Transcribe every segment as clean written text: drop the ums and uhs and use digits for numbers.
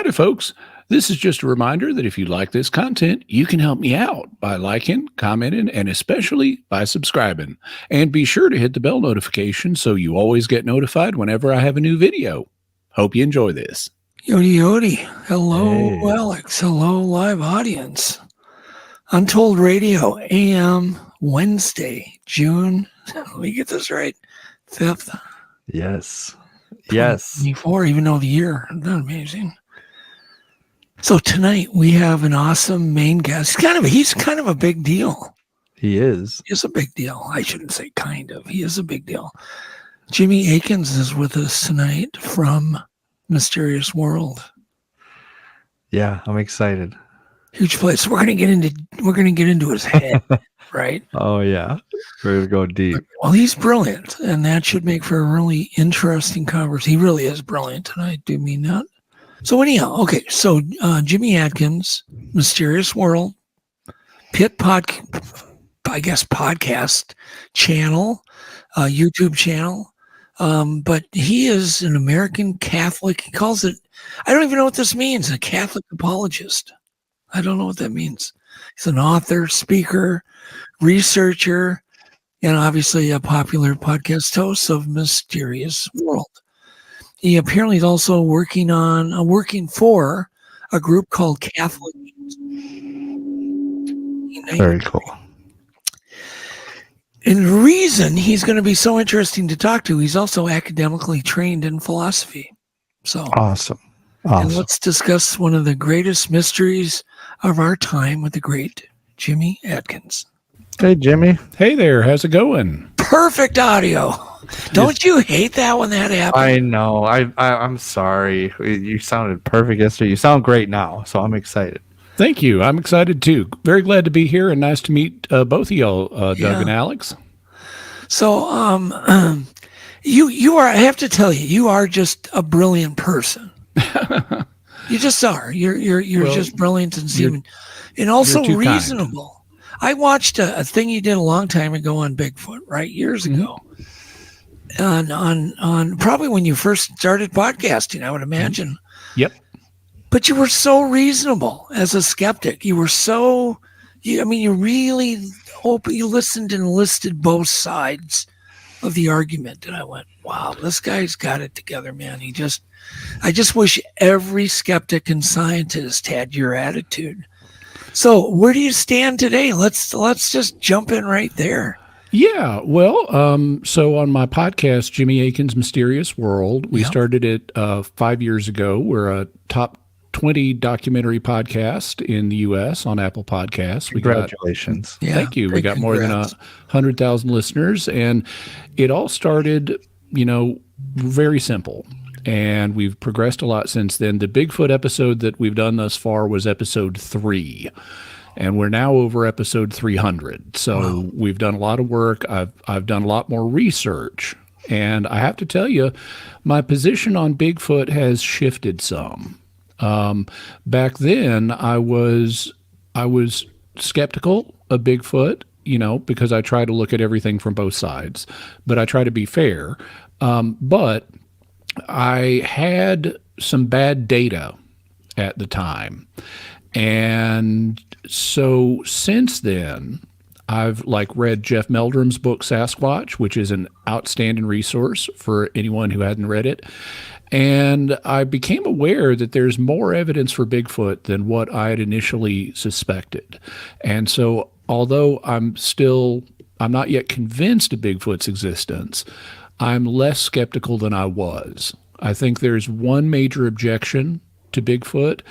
Howdy, folks. This is just a reminder that if you like this content, you can help me out by liking, commenting, and especially by subscribing. And be sure to hit the bell notification so you always get notified whenever I have a new video. Hope you enjoy this. Yodi Yodi. Hello, Hey. Alex. Hello, live audience. Untold Radio, AM, Wednesday, June, let me get this right, 5th. Yes. Yes. 24, even though the year. Isn't that amazing? So tonight we have an awesome main guest. He's kind of a big deal. He is. He's a big deal. I shouldn't say kind of. He is a big deal. Jimmy Akins is with us tonight from Mysterious World. Yeah, I'm excited. Huge place. We're gonna get into his head, right? Oh yeah. We're gonna go deep. Well, he's brilliant, and that should make for a really interesting conversation. He really is brilliant, and I do mean that. So anyhow, okay. So Jimmy Atkins, Mysterious World, podcast channel, YouTube channel. But he is an American Catholic. He calls it, I don't even know what this means, a Catholic apologist. I don't know what that means. He's an author, speaker, researcher, and obviously a popular podcast host of Mysterious World. He apparently is also working for a group called Catholic. Very cool. And the reason he's going to be so interesting to talk to, he's also academically trained in philosophy. So Awesome. And let's discuss one of the greatest mysteries of our time with the great Jimmy Atkins. Hey Jimmy. Hey there. How's it going? Perfect audio. Don't you hate that when that happens? I know. I'm sorry. You sounded perfect yesterday. You sound great now, so I'm excited. Thank you. I'm excited too. Very glad to be here and nice to meet both of y'all, Doug and Alex. So, you are, I have to tell you, you are just a brilliant person. You just are. You're just brilliant and seeming, and also reasonable. I watched a thing you did a long time ago on Bigfoot, right? Years ago. On probably when you first started podcasting, I would imagine. Yep. But you were so reasonable as a skeptic. You were so, you really you listened and listed both sides of the argument. And I went, wow, this guy's got it together, man. I just wish every skeptic and scientist had your attitude. So where do you stand today? Let's just jump in right there. Yeah, well, so on my podcast, Jimmy Akin's Mysterious World, we started it 5 years ago. We're a top 20 documentary podcast in the U.S. on Apple Podcasts. Congratulations. Thank you. We got more than 100,000 listeners, and it all started, very simple. And we've progressed a lot since then. The Bigfoot episode that we've done thus far was episode 3. And we're now over episode 300. So we've done a lot of work. I've done a lot more research. And I have to tell you, my position on Bigfoot has shifted some. Back then, I was skeptical of Bigfoot, because I try to look at everything from both sides. But I try to be fair. But I had some bad data at the time. And so since then, I've read Jeff Meldrum's book, Sasquatch, which is an outstanding resource for anyone who hadn't read it. And I became aware that there's more evidence for Bigfoot than what I had initially suspected. And so although I'm not yet convinced of Bigfoot's existence, I'm less skeptical than I was. I think there's one major objection to Bigfoot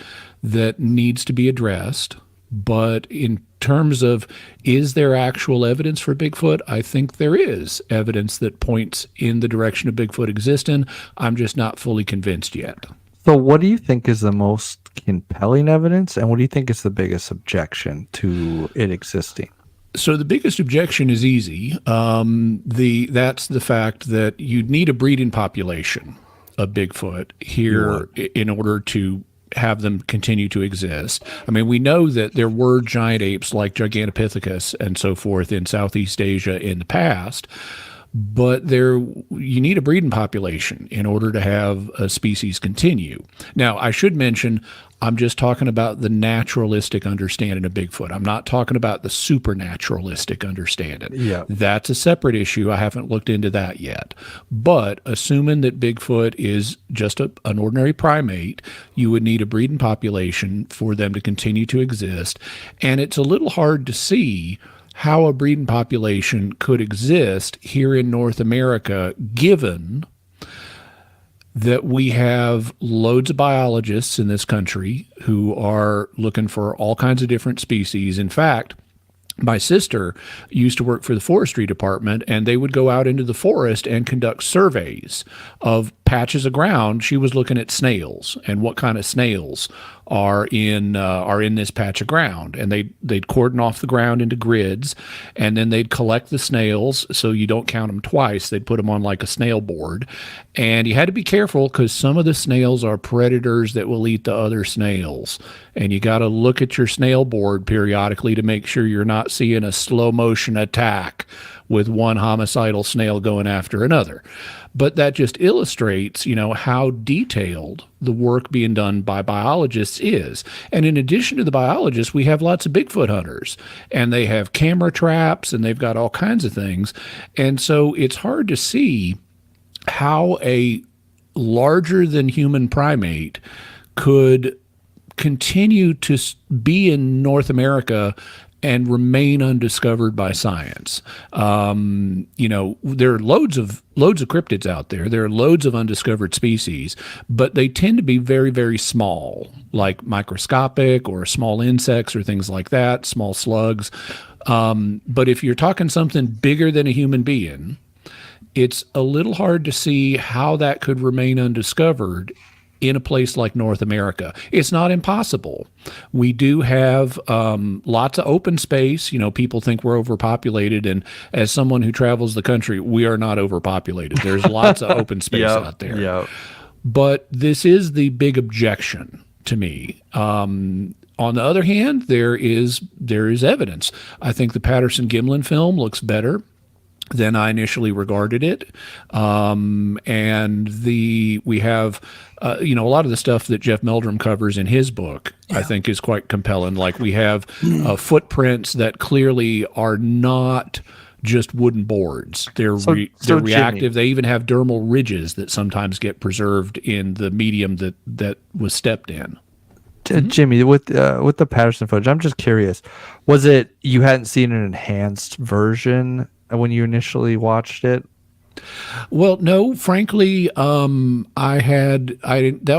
that needs to be addressed. But in terms of, is there actual evidence for Bigfoot? I think there is evidence that points in the direction of Bigfoot existing. I'm just not fully convinced yet. So what do you think is the most compelling evidence, and what do you think is the biggest objection to it existing? So the biggest objection is easy. That's the fact that you'd need a breeding population of Bigfoot here in order to have them continue to exist. I mean, we know that there were giant apes like Gigantopithecus and so forth in Southeast Asia in the past, but you need a breeding population in order to have a species continue. Now, I should mention, I'm just talking about the naturalistic understanding of Bigfoot. I'm not talking about the supernaturalistic understanding. Yeah. That's a separate issue. I haven't looked into that yet. But assuming that Bigfoot is just an ordinary primate, you would need a breeding population for them to continue to exist. And it's a little hard to see how a breeding population could exist here in North America, given that we have loads of biologists in this country who are looking for all kinds of different species. In fact, my sister used to work for the forestry department, and they would go out into the forest and conduct surveys of patches of ground. She was looking at snails and what kind of snails are in this patch of ground, and they'd cordon off the ground into grids, and then they'd collect the snails so you don't count them twice. They'd put them on like a snail board, and you had to be careful because some of the snails are predators that will eat the other snails, and you got to look at your snail board periodically to make sure you're not seeing a slow motion attack with one homicidal snail going after another. But that just illustrates, how detailed the work being done by biologists is. And in addition to the biologists, we have lots of Bigfoot hunters, and they have camera traps, and they've got all kinds of things. And so it's hard to see how a larger than human primate could continue to be in North America and remain undiscovered by science. There are loads of cryptids out there. There are loads of undiscovered species, but they tend to be very, very small, like microscopic or small insects or things like that, small slugs. But if you're talking something bigger than a human being, it's a little hard to see how that could remain undiscovered in a place like North America. It's not impossible. We do have lots of open space. People think we're overpopulated, and as someone who travels the country, we are not overpopulated. There's lots of open space out there. Yep. But this is the big objection to me. On the other hand, there is evidence. I think the Patterson-Gimlin film looks better than I initially regarded it. And we have, a lot of the stuff that Jeff Meldrum covers in his book, I think is quite compelling. Like we have footprints that clearly are not just wooden boards. They're reactive. Jimmy, they even have dermal ridges that sometimes get preserved in the medium that was stepped in. Jimmy, with the Patterson footage, I'm just curious. Was it you hadn't seen an enhanced version when you initially watched it? Well, no, frankly, that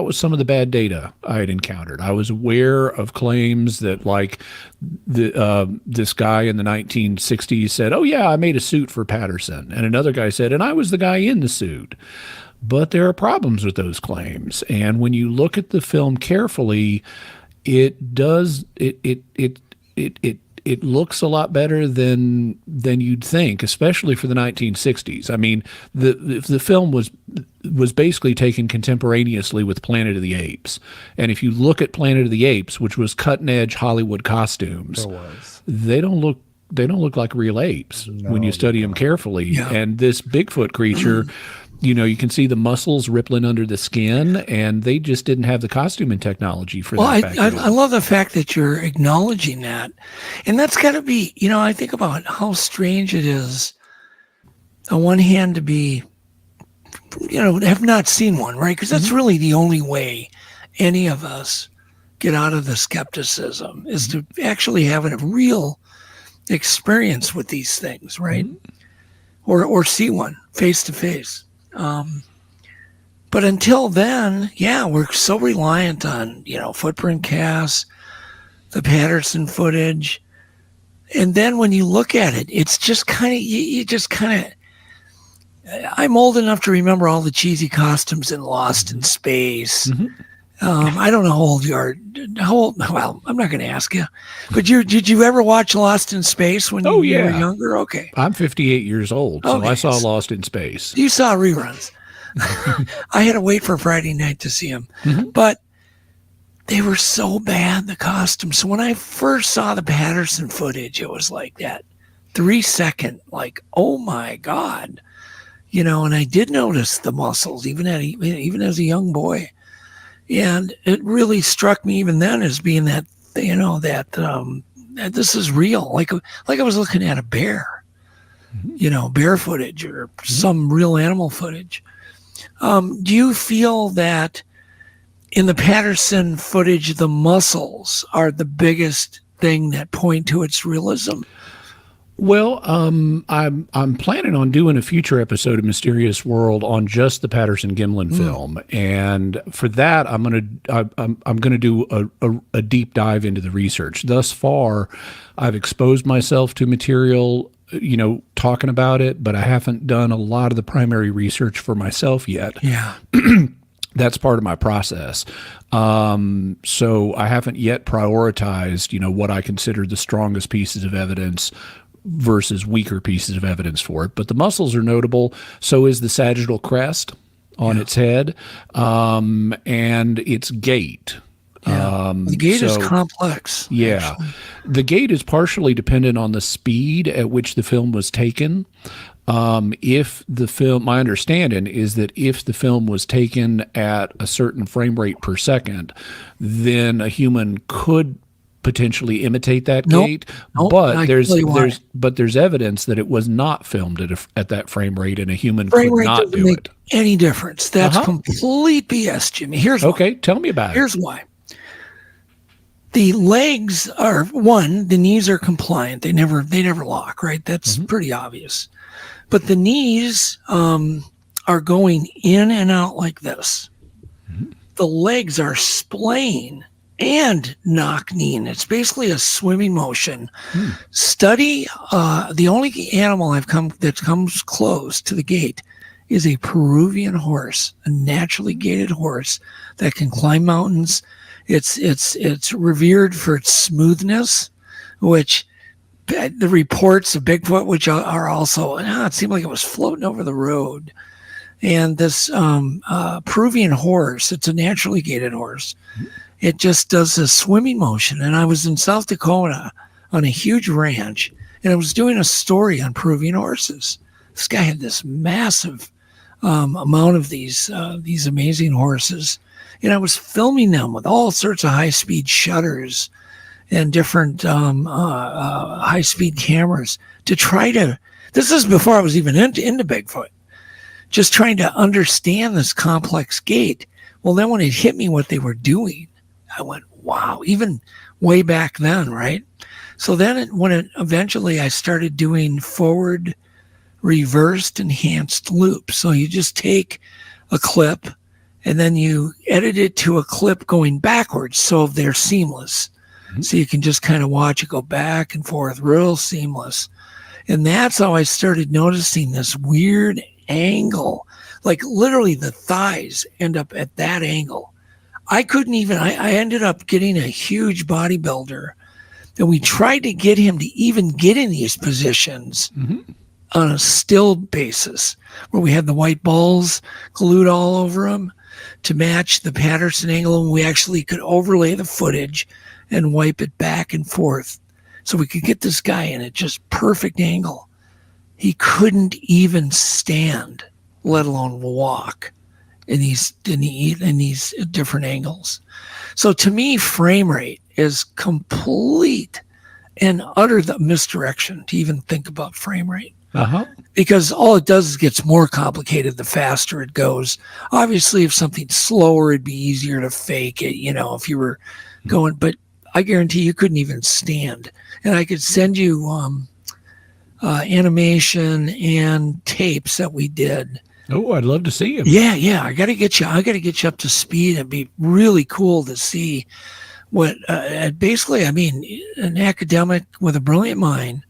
was some of the bad data I had encountered. I was aware of claims that like this guy in the 1960s said, "Oh yeah, I made a suit for Patterson." And another guy said, "And I was the guy in the suit." But there are problems with those claims. And when you look at the film carefully, it looks a lot better than you'd think, especially for the 1960s. I mean, the film was basically taken contemporaneously with Planet of the Apes. And if you look at Planet of the Apes, which was cutting edge Hollywood costumes, they don't look like real apes when you study them carefully. Yeah. And this Bigfoot creature, you can see the muscles rippling under the skin, and they just didn't have the costuming technology for that. I love the fact that you're acknowledging that. And that's got to be, I think about how strange it is, on one hand, to be, have not seen one, right? Because that's really the only way any of us get out of the skepticism is to actually have a real experience with these things, right? Or see one face to face. But until then, we're so reliant on, footprint casts, the Patterson footage. And then when you look at it, it's just kind of, I'm old enough to remember all the cheesy costumes in Lost in Space. I don't know how old you are. Well, I'm not going to ask you. But did you ever watch Lost in Space when you were younger? Okay. I'm 58 years old, so I saw Lost in Space. You saw reruns. I had to wait for Friday night to see them. But they were so bad, the costumes. So when I first saw the Patterson footage, it was like that 3 second, like, oh my God. and I did notice the muscles even as a young boy. And it really struck me even then as being that, that this is real. Like I was looking at a bear, bear footage or some real animal footage. Do you feel that in the Patterson footage, the muscles are the biggest thing that point to its realism? Well, I'm planning on doing a future episode of Mysterious World on just the Patterson-Gimlin film, and for that, I'm gonna do a deep dive into the research. Thus far, I've exposed myself to material, talking about it, but I haven't done a lot of the primary research for myself yet. Yeah. That's part of my process. So I haven't yet prioritized, what I consider the strongest pieces of evidence versus weaker pieces of evidence for it. But the muscles are notable. So is the sagittal crest on its head, and its gait. The gait is complex. Yeah. Actually. The gait is partially dependent on the speed at which the film was taken. My understanding is that if the film was taken at a certain frame rate per second, then a human could potentially imitate that gait. But there's evidence that it was not filmed at that frame rate, and a human could not do it. Any difference? That's complete BS, Jimmy. Here's why. Tell me about it. Here's why. The legs are the knees are compliant. They never lock, right? That's pretty obvious. But the knees are going in and out like this. The legs are splaying and knock-kneeing. It's basically a swimming motion. Study, the only animal that comes close to the gait is a Peruvian horse, a naturally gaited horse that can climb mountains. It's revered for its smoothness, which the reports of Bigfoot, which are also, it seemed like it was floating over the road. And this Peruvian horse, it's a naturally gaited horse. It just does a swimming motion. And I was in South Dakota on a huge ranch, and I was doing a story on Peruvian horses. This guy had this massive amount of these amazing horses, and I was filming them with all sorts of high-speed shutters and different high-speed cameras to try to. This is before I was even into Bigfoot. Just trying to understand this complex gait. Well, then when it hit me what they were doing, I went, wow, even way back then, right? So then eventually I started doing forward, reversed, enhanced loops. So you just take a clip and then you edit it to a clip going backwards so they're seamless. So you can just kind of watch it go back and forth, real seamless. And that's how I started noticing this weird angle, like literally the thighs end up at that angle. I ended up getting a huge bodybuilder, and we tried to get him to even get in these positions on a still basis, where we had the white balls glued all over him to match the Patterson angle, and we actually could overlay the footage and wipe it back and forth so we could get this guy in at just perfect angle. He couldn't even stand, let alone walk in these different angles. So to me, frame rate is complete and utter misdirection to even think about frame rate. Because all it does is gets more complicated the faster it goes. Obviously, if something's slower, it'd be easier to fake it, if you were going, but I guarantee you couldn't even stand. And I could send you animation and tapes that we did. Oh, I'd love to see him. Yeah. I got to get you up to speed. It'd be really cool to see what, basically, an academic with a brilliant mind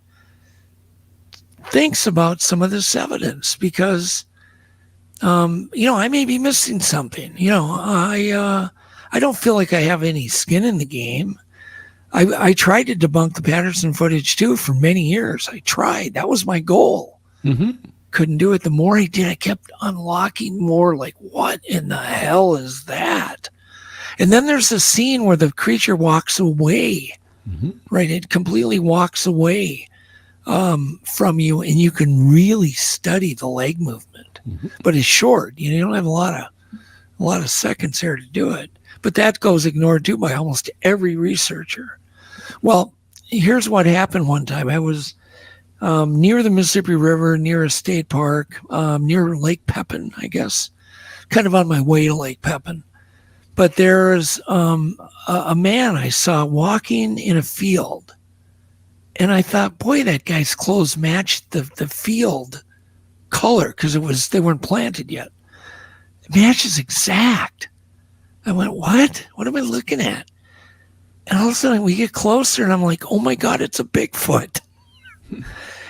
thinks about some of this evidence, because, I may be missing something. I don't feel like I have any skin in the game. I tried to debunk the Patterson footage too for many years. I tried. That was my goal. Couldn't do it. The more I did, I kept unlocking more, like, what in the hell is that? And then there's a scene where the creature walks away, right? It completely walks away from you, and you can really study the leg movement. But it's short. You don't have a lot of seconds there to do it. But that goes ignored too by almost every researcher. Well, here's what happened one time. I was near the Mississippi River, near a state park, near Lake Pepin, I guess, kind of on my way to Lake Pepin. But there's a man I saw walking in a field. And I thought, boy, that guy's clothes matched the field color because they weren't planted yet. It matches exact. I went, what? What am I looking at? And all of a sudden we get closer and I'm like, oh my God, it's a Bigfoot. And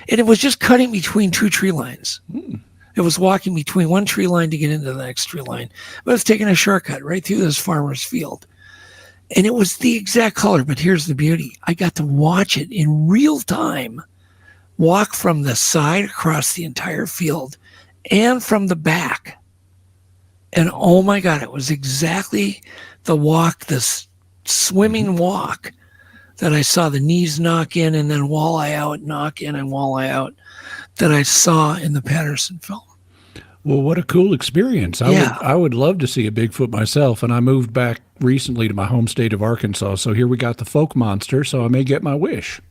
it was just cutting between two tree lines. It was walking between one tree line to get into the next tree line. But it's taking a shortcut right through this farmer's field. And it was the exact color, but here's the beauty. I got to watch it in real time, walk from the side across the entire field and from the back. And oh my God, it was exactly the walk, this swimming walk that I saw the knees knock in and then walleye out, knock in and walleye out that I saw in the Patterson film. Well, what a cool experience. I would love to see a Bigfoot myself, and I moved back recently to my home state of Arkansas, so here we got the folk monster, so I may get my wish.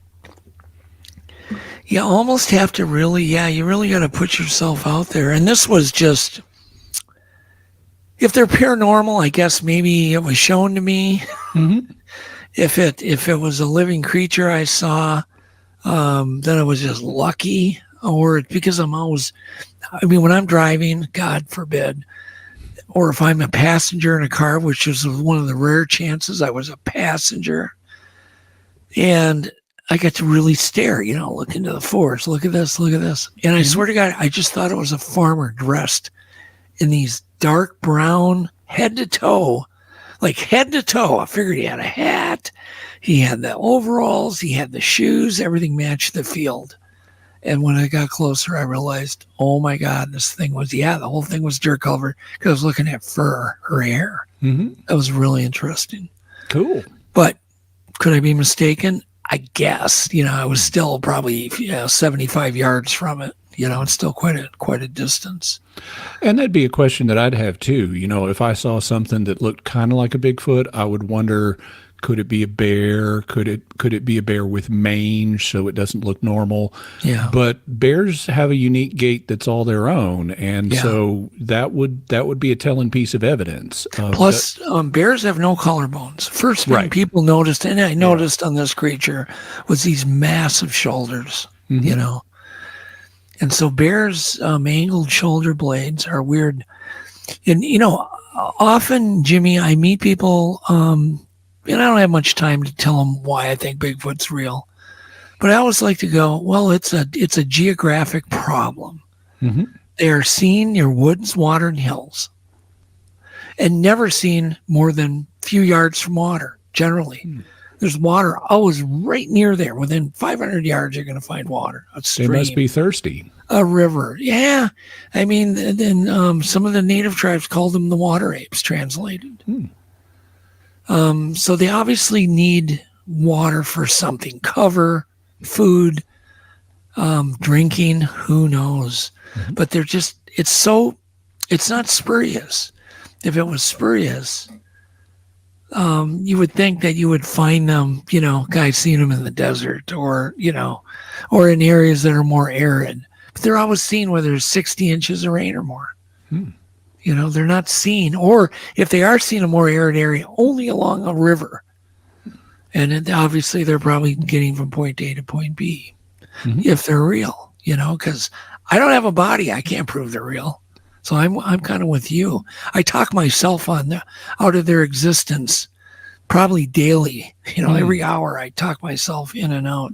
You almost have to you really got to put yourself out there. And this was just, if they're paranormal, I guess maybe it was shown to me. Mm-hmm. If it was a living creature I saw, then I was just lucky. Or because when I'm driving, God forbid, or if I'm a passenger in a car, which is one of the rare chances I was a passenger, and I got to really stare, look into the forest, look at this. And I swear to God, I just thought it was a farmer dressed in these dark brown, head to toe. I figured he had a hat, he had the overalls, he had the shoes, everything matched the field. And when I got closer, I realized, oh my God, the whole thing was dirt covered because I was looking at fur, her hair. Mm-hmm. That was really interesting. Cool. But could I be mistaken? I guess, I was still probably 75 yards from it. It's still quite a distance. And that'd be a question that I'd have too. If I saw something that looked kind of like a Bigfoot, I would wonder, could it be a bear? Could it be a bear with mange so it doesn't look normal? Yeah. But bears have a unique gait that's all their own, and so that would be a telling piece of evidence. Plus, bears have no collarbones. First thing people noticed, and I noticed on this creature, was these massive shoulders. Mm-hmm. And so bears' angled shoulder blades are weird. And often, Jimmy, I meet people. And I don't have much time to tell them why I think Bigfoot's real. But I always like to go, well, it's a geographic problem. Mm-hmm. They are seen near woods, water, and hills. And never seen more than a few yards from water, generally. There's water always right near there. Within 500 yards, you're going to find water. A stream. They must be thirsty. A river. Yeah. I mean, then some of the native tribes called them the water apes, translated. So they obviously need water for something, cover, food, drinking, who knows? Mm-hmm. But it's not spurious. If it was spurious, you would think that you would find them, guys seen them in the desert or in areas that are more arid. But they're always seen where there's 60 inches of rain or more. They're not seen, or if they are seen in a more arid area, only along a river. And obviously they're probably getting from point A to point B, if they're real, because I don't have a body. I can't prove they're real. So I'm kind of with you. I talk myself out of their existence probably daily. Every hour I talk myself in and out.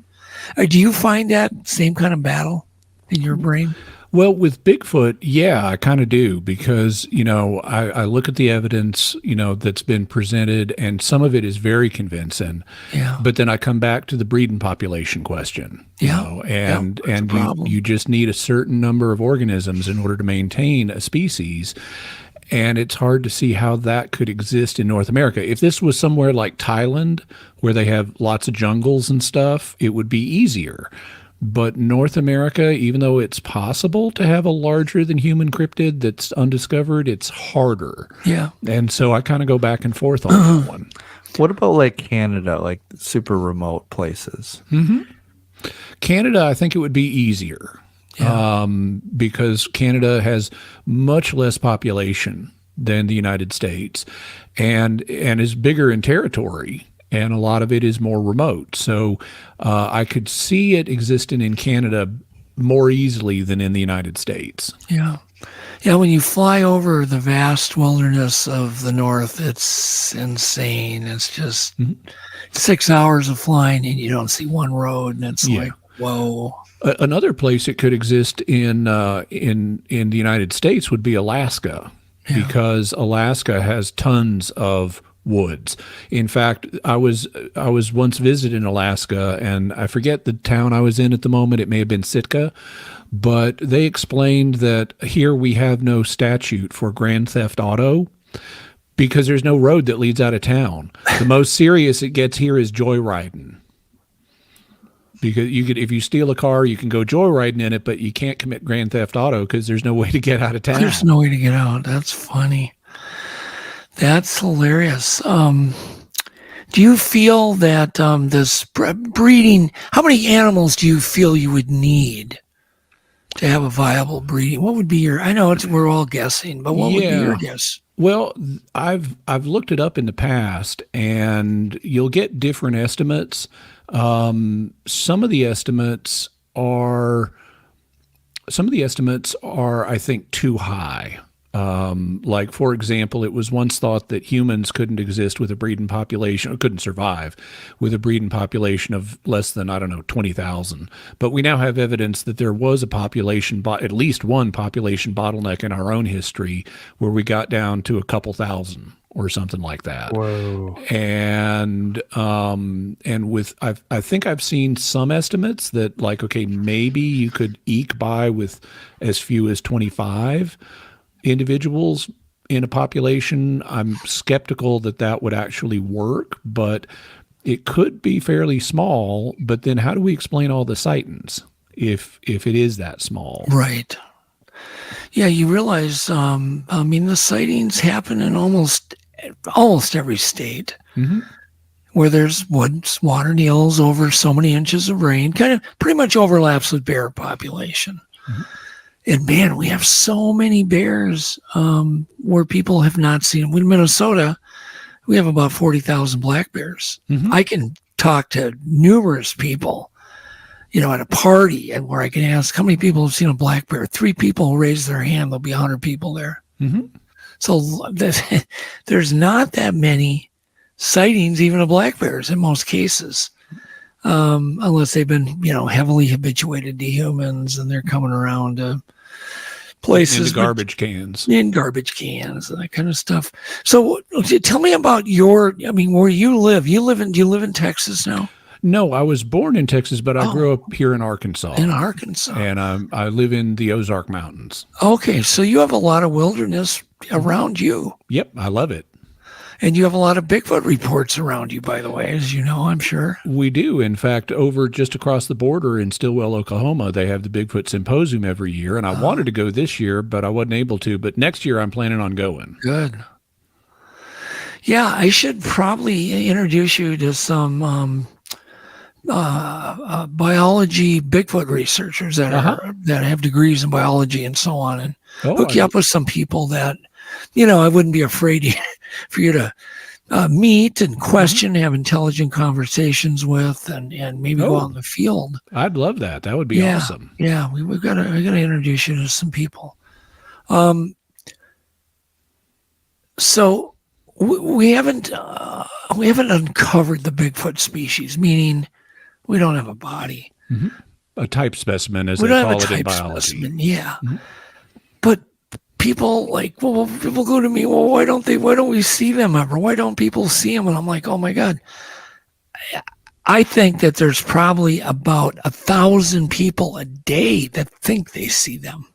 Do you find that same kind of battle in your brain? Well, with Bigfoot, yeah, I kind of do because, I look at the evidence, that's been presented and some of it is very convincing. Yeah. But then I come back to the breeding population question. And you just need a certain number of organisms in order to maintain a species. And it's hard to see how that could exist in North America. If this was somewhere like Thailand, where they have lots of jungles and stuff, it would be easier. But North America, even though it's possible to have a larger than human cryptid that's undiscovered, it's harder. Yeah. And so I kind of go back and forth on that one. What about like Canada, like super remote places? Canada, I think it would be easier because Canada has much less population than the United States and is bigger in territory. And a lot of it is more remote. So I could see it existing in Canada more easily than in the United States. Yeah. Yeah, when you fly over the vast wilderness of the north, it's insane. It's just 6 hours of flying and you don't see one road, and it's like, whoa. Another place it could exist in the United States would be Alaska, because Alaska has tons of woods. In fact, I was once visiting Alaska, and I forget the town I was in at the moment. It may have been Sitka, but they explained that here we have no statute for grand theft auto because there's no road that leads out of town. The most serious it gets here is joyriding. Because if you steal a car, you can go joyriding in it, but you can't commit grand theft auto because there's no way to get out of town. There's no way to get out. That's funny. That's hilarious. Do you feel that this breeding, how many animals do you feel you would need to have a viable breeding? What would be your, I know we're all guessing, but what would be your guess? Well, I've looked it up in the past, and you'll get different estimates. Some of the estimates are, I think, too high. Like, for example, it was once thought that humans couldn't exist with a breeding population, or couldn't survive with a breeding population of less than, 20,000. But we now have evidence that there was a population, at least one population bottleneck in our own history where we got down to a couple thousand or something like that. Whoa. And I think I've seen some estimates that, like, okay, maybe you could eke by with as few as 25 individuals in a population. I'm skeptical that would actually work, but it could be fairly small. But then how do we explain all the sightings if it is that small? Right. Yeah, you realize, the sightings happen in almost every state where there's woods, water needles over so many inches of rain, kind of pretty much overlaps with bear population. And man, we have so many bears where people have not seen them. In Minnesota, we have about 40,000 black bears. I can talk to numerous people, at a party, and where I can ask how many people have seen a black bear. 3 people raise their hand, there'll be 100 people there. So there's not that many sightings, even of black bears in most cases. Unless they've been, heavily habituated to humans and they're coming around to places. In garbage cans. In garbage cans and that kind of stuff. So tell me about where you live. Do you live in Texas now? No, I was born in Texas, but I grew up here in Arkansas. In Arkansas. And I live in the Ozark Mountains. Okay, so you have a lot of wilderness around you. Yep, I love it. And you have a lot of Bigfoot reports around you, by the way, as you know, I'm sure. We do. In fact, over just across the border in Stillwell, Oklahoma, they have the Bigfoot Symposium every year. And I wanted to go this year, but I wasn't able to. But next year, I'm planning on going. Good. Yeah, I should probably introduce you to some biology Bigfoot researchers that have degrees in biology and so on, and hook you up with some people that, I wouldn't be afraid for you to meet and question, have intelligent conversations with, and maybe go out in the field. I'd love that. That would be awesome. Yeah, we got to introduce you to some people. So we haven't uncovered the Bigfoot species, meaning we don't have a body. A type specimen, as they call it in biology. Specimen, yeah. But people people go to me, well, why don't we see them ever? Why don't people see them? And I'm like, oh my God. I think that there's probably about 1,000 people a day that think they see them.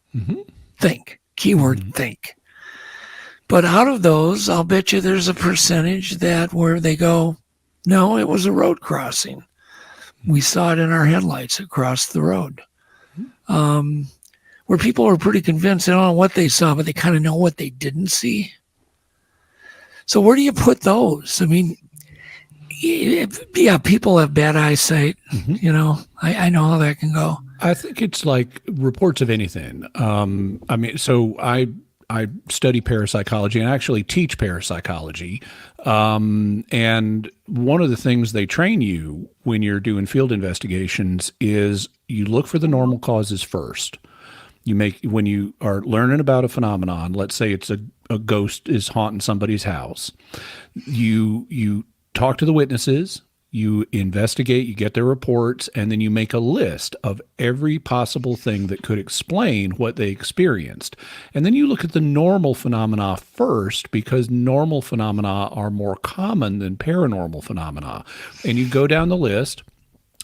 Think, keyword think. But out of those, I'll bet you there's a percentage where they go, no, it was a road crossing. We saw it in our headlights across the road, where people are pretty convinced they don't know what they saw, but they kind of know what they didn't see. So where do you put those? I mean, yeah, people have bad eyesight. You know, I know how that can go. I think it's like reports of anything. I mean, so I study parapsychology and actually teach parapsychology. And one of the things they train you when you're doing field investigations is you look for the normal causes first. When you are learning about a phenomenon, let's say it's a ghost is haunting somebody's house, you talk to the witnesses, you investigate, you get their reports, and then you make a list of every possible thing that could explain what they experienced. And then you look at the normal phenomena first, because normal phenomena are more common than paranormal phenomena. And you go down the list.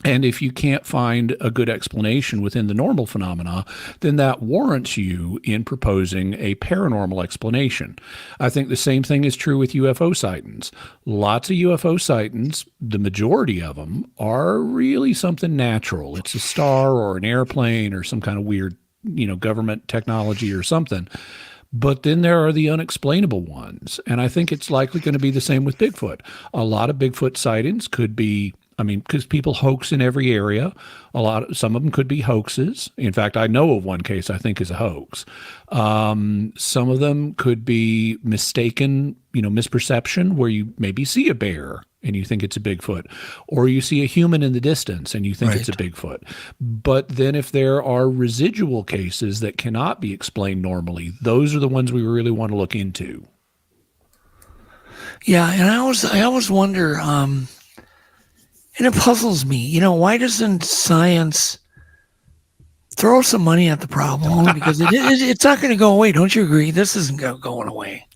And if you can't find a good explanation within the normal phenomena, then that warrants you in proposing a paranormal explanation. I think the same thing is true with UFO sightings. Lots of UFO sightings, the majority of them, are really something natural. It's a star or an airplane or some kind of weird, government technology or something. But then there are the unexplainable ones. And I think it's likely going to be the same with Bigfoot. A lot of Bigfoot sightings could be, because people hoax in every area. Some of them could be hoaxes. In fact, I know of one case I think is a hoax. Some of them could be mistaken, misperception, where you maybe see a bear and you think it's a Bigfoot, or you see a human in the distance and you think it's a Bigfoot. But then if there are residual cases that cannot be explained normally, those are the ones we really want to look into. Yeah, and I always wonder, and it puzzles me, why doesn't science throw some money at the problem? Because it's not going to go away. Don't you agree? This isn't going away.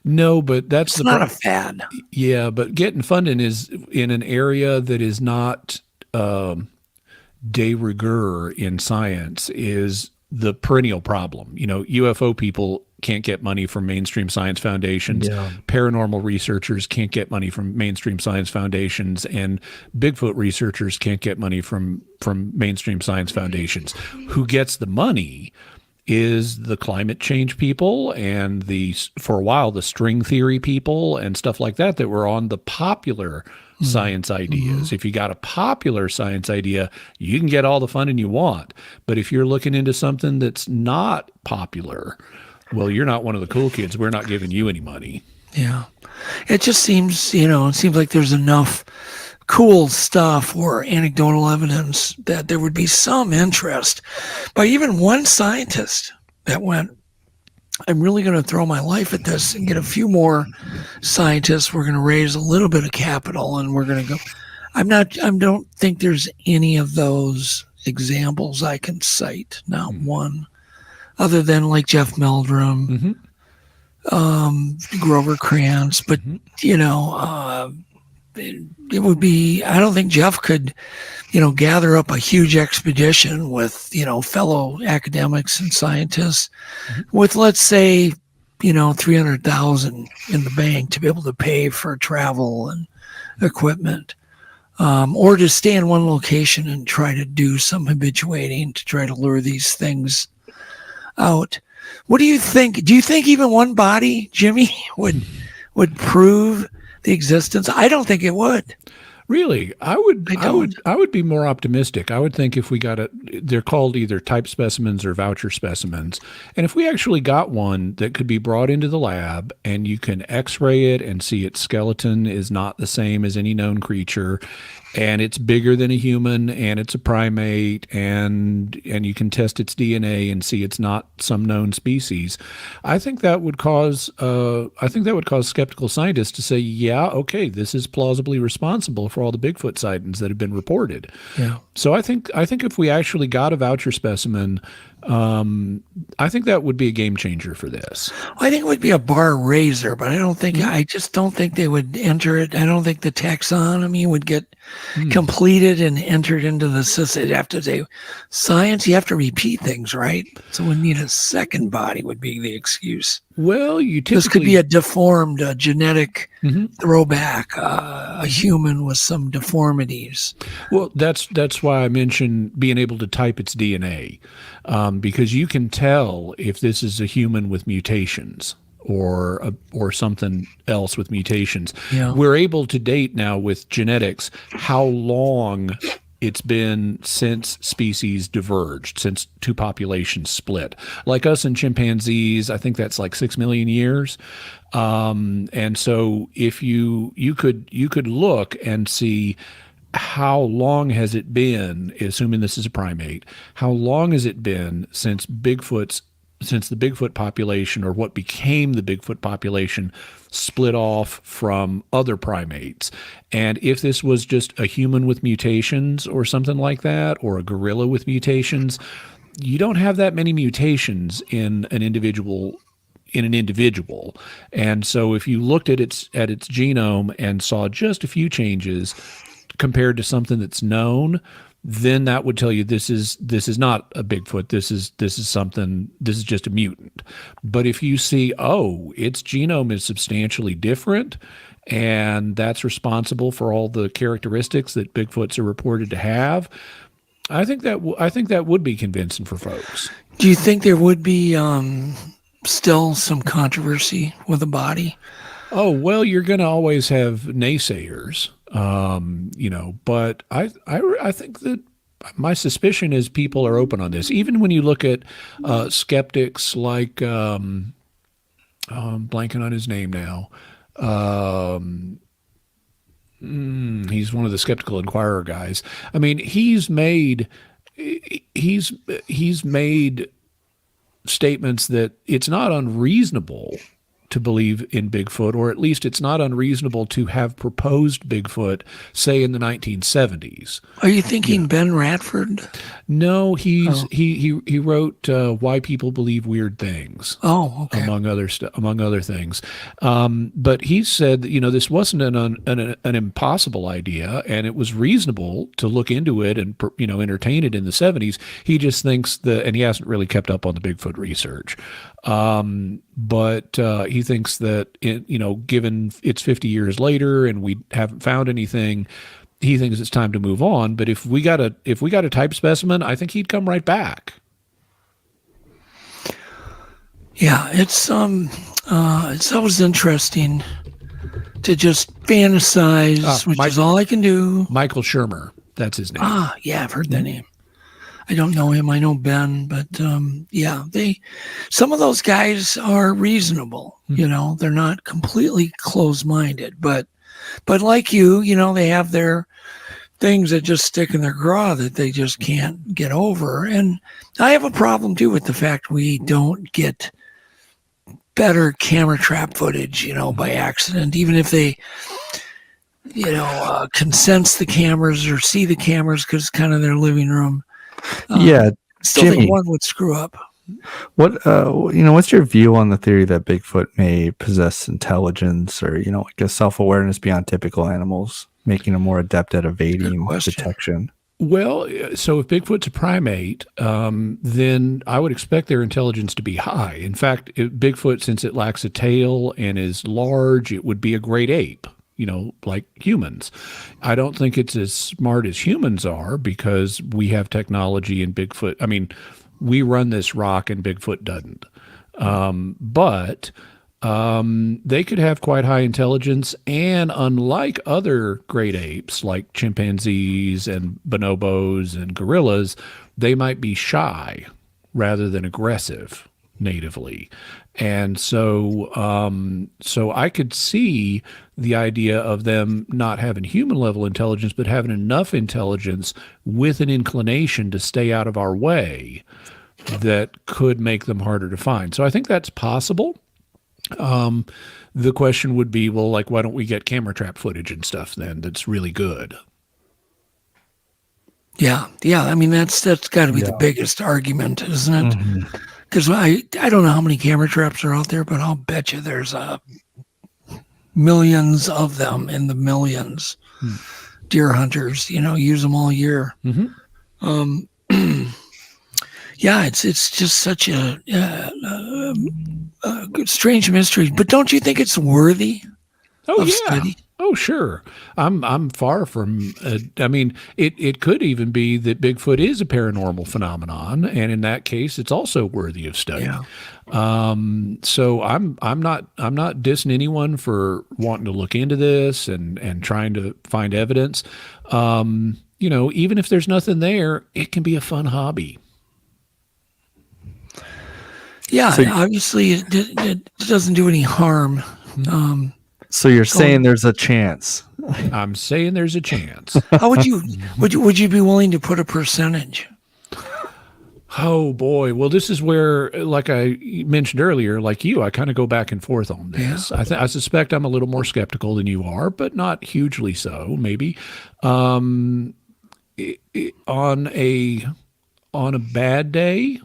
No, but that's not a fad. Yeah, but getting funding is in an area that is not de rigueur in science is the perennial problem. UFO people can't get money from mainstream science foundations. Yeah. Paranormal researchers can't get money from mainstream science foundations, and Bigfoot researchers can't get money from mainstream science foundations. Who gets the money is the climate change people and for a while, the string theory people and stuff like that were on the popular science ideas. If you got a popular science idea, you can get all the funding you want. But if you're looking into something that's not popular, well, you're not one of the cool kids. We're not giving you any money. Yeah. It just seems, it seems like there's enough cool stuff or anecdotal evidence that there would be some interest by even one scientist that went, I'm really going to throw my life at this and get a few more scientists. We're going to raise a little bit of capital and we're going to go. I don't think there's any of those examples I can cite. Not one, other than like Jeff Meldrum, Grover Krantz, but it would be, I don't think Jeff could, gather up a huge expedition with, fellow academics and scientists with, let's say, 300,000 in the bank to be able to pay for travel and equipment, or to stay in one location and try to do some habituating to try to lure these things out. What do you think? Do you think even one body, Jimmy, would prove the existence? I don't think it would. Really? I would be more optimistic. I would think if we got they're called either type specimens or voucher specimens. And if we actually got one that could be brought into the lab and you can x-ray it and see its skeleton is not the same as any known creature, and it's bigger than a human, and it's a primate, and you can test its DNA and see it's not some known species, I think that would cause skeptical scientists to say, yeah, okay, this is plausibly responsible for all the Bigfoot sightings that have been reported. Yeah. So I think if we actually got a voucher specimen, I think that would be a game changer for this. I think it would be a bar raiser, but I just don't think they would enter it. I don't think the taxonomy would get completed and entered into the system. They'd have to say science, you have to repeat things, right? So we need a second body would be the excuse. Well, you typically... This could be a deformed genetic throwback, a human with some deformities. Well, that's why I mentioned being able to type its DNA, because you can tell if this is a human with mutations or something else with mutations. Yeah. We're able to date now with genetics how long it's been since species diverged, since two populations split. Like us and chimpanzees, I think that's like 6 million years. And so if you could look and see how long has it been, assuming this is a primate, how long has it been since the Bigfoot population, or what became the Bigfoot population, split off from other primates. And if this was just a human with mutations or something like that, or a gorilla with mutations, you don't have that many mutations in an individual. And so if you looked at its genome and saw just a few changes compared to something that's known, then that would tell you this is not a Bigfoot. This is just a mutant. But if you see, its genome is substantially different, and that's responsible for all the characteristics that Bigfoots are reported to have, I think that would be convincing for folks. Do you think there would be still some controversy with the body? Oh, well, you're going to always have naysayers. But I think that my suspicion is people are open on this. Even when you look at skeptics like, I'm blanking on his name now. He's one of the Skeptical Inquirer guys. I mean, he's made statements that it's not unreasonable to believe in Bigfoot, or at least it's not unreasonable to have proposed Bigfoot, say in the 1970s. Are you thinking Ben Radford? No, he wrote Why People Believe Weird Things. Oh, okay. Among other things. But he said that, this wasn't an impossible idea, and it was reasonable to look into it and entertain it in the 70s. He just thinks and he hasn't really kept up on the Bigfoot research. But he thinks that given it's 50 years later and we haven't found anything, he thinks it's time to move on. But if we got a type specimen, I think he'd come right back. Yeah, it's always interesting to just fantasize, which is all I can do. Michael Shermer, that's his name. Yeah, I've heard that name. I don't know him. I know Ben, but some of those guys are reasonable. They're not completely closed-minded, but like they have their things that just stick in their craw that they just can't get over. And I have a problem too with the fact we don't get better camera trap footage, by accident, even if they, can sense the cameras or see the cameras because it's kind of their living room. Still Jimmy, think one would screw up. What's your view on the theory that Bigfoot may possess intelligence or, like a self-awareness beyond typical animals, making them more adept at evading detection? Well, so if Bigfoot's a primate, then I would expect their intelligence to be high. In fact, Bigfoot, since it lacks a tail and is large, it would be a great ape. Like humans. I don't think it's as smart as humans are because we have technology and Bigfoot. I mean, we run this rock and Bigfoot doesn't. But they could have quite high intelligence, and unlike other great apes like chimpanzees and bonobos and gorillas, they might be shy rather than aggressive natively. And so I could see the idea of them not having human level intelligence, but having enough intelligence with an inclination to stay out of our way that could make them harder to find. So I think that's possible. The question would be, well, why don't we get camera trap footage and stuff then that's really good? Yeah. I mean, that's got to be the biggest argument, isn't it? Mm-hmm. Because I don't know how many camera traps are out there, but I'll bet you there's millions of them in the millions. Deer hunters, use them all year. Yeah, it's just such a strange mystery. But don't you think it's worthy of study? Oh, sure. I'm far from. I mean, it could even be that Bigfoot is a paranormal phenomenon, and in that case, it's also worthy of study. Yeah. So I'm not dissing anyone for wanting to look into this and trying to find evidence. Even if there's nothing there, it can be a fun hobby. Yeah, obviously it doesn't do any harm. So you're saying there's a chance? I'm saying there's a chance. How would you be willing to put a percentage? Oh boy. Well, this is where, like I mentioned earlier, like you, I kind of go back and forth on this. Yeah. I suspect I'm a little more skeptical than you are, but not hugely so. Maybe on a bad day,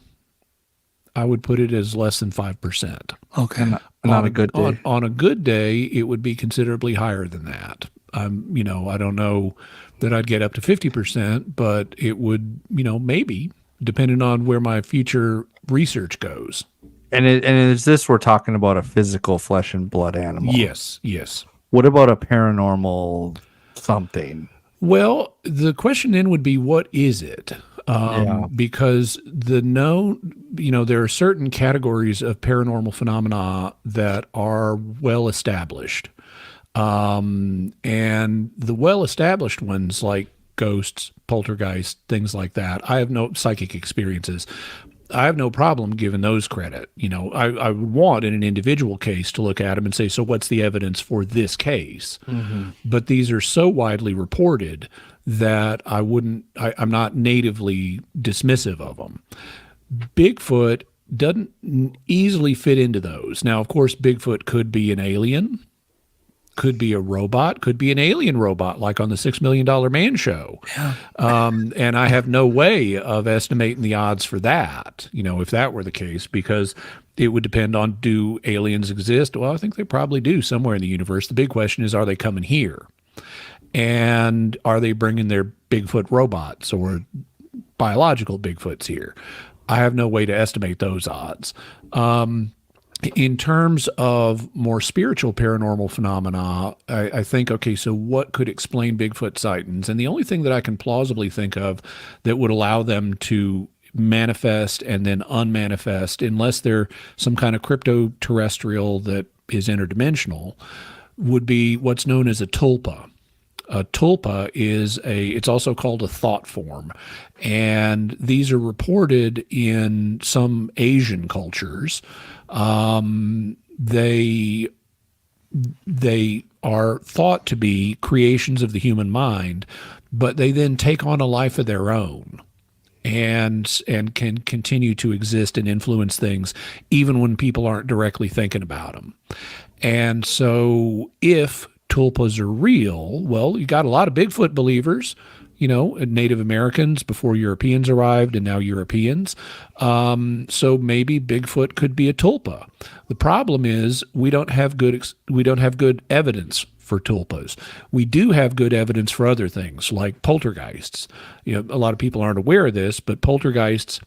I would put it as less than 5%. Okay. Not a good day. On a good day, it would be considerably higher than that. I don't know that I'd get up to 50%, but it would, maybe, depending on where my future research goes. And is this, we're talking about a physical flesh and blood animal? Yes. What about a paranormal something? Well, the question then would be, what is it? Because there are certain categories of paranormal phenomena that are well established. And the well-established ones, like ghosts, poltergeists, things like that, I have no psychic experiences. I have no problem giving those credit. I would want in an individual case to look at them and say, so what's the evidence for this case? Mm-hmm. But these are so widely reported that I'm not natively dismissive of them. Bigfoot doesn't easily fit into those. Now, of course, Bigfoot could be an alien, could be a robot, could be an alien robot, like on the $6 Million Man show. Yeah. And I have no way of estimating the odds for that, if that were the case, because it would depend on, do aliens exist? Well, I think they probably do somewhere in the universe. The big question is, are they coming here? And are they bringing their Bigfoot robots or biological Bigfoots here? I have no way to estimate those odds. In terms of more spiritual paranormal phenomena, I think, okay, so what could explain Bigfoot sightings? And the only thing that I can plausibly think of that would allow them to manifest and then unmanifest, unless they're some kind of crypto-terrestrial that is interdimensional, would be what's known as a tulpa. A tulpa it's also called a thought form. And these are reported in some Asian cultures. They are thought to be creations of the human mind, but they then take on a life of their own and can continue to exist and influence things even when people aren't directly thinking about them. And so if tulpas are real, well, you got a lot of Bigfoot believers, Native Americans before Europeans arrived, and now Europeans. So maybe Bigfoot could be a tulpa. The problem is we don't have good evidence for tulpas. We do have good evidence for other things like poltergeists. A lot of people aren't aware of this, but poltergeists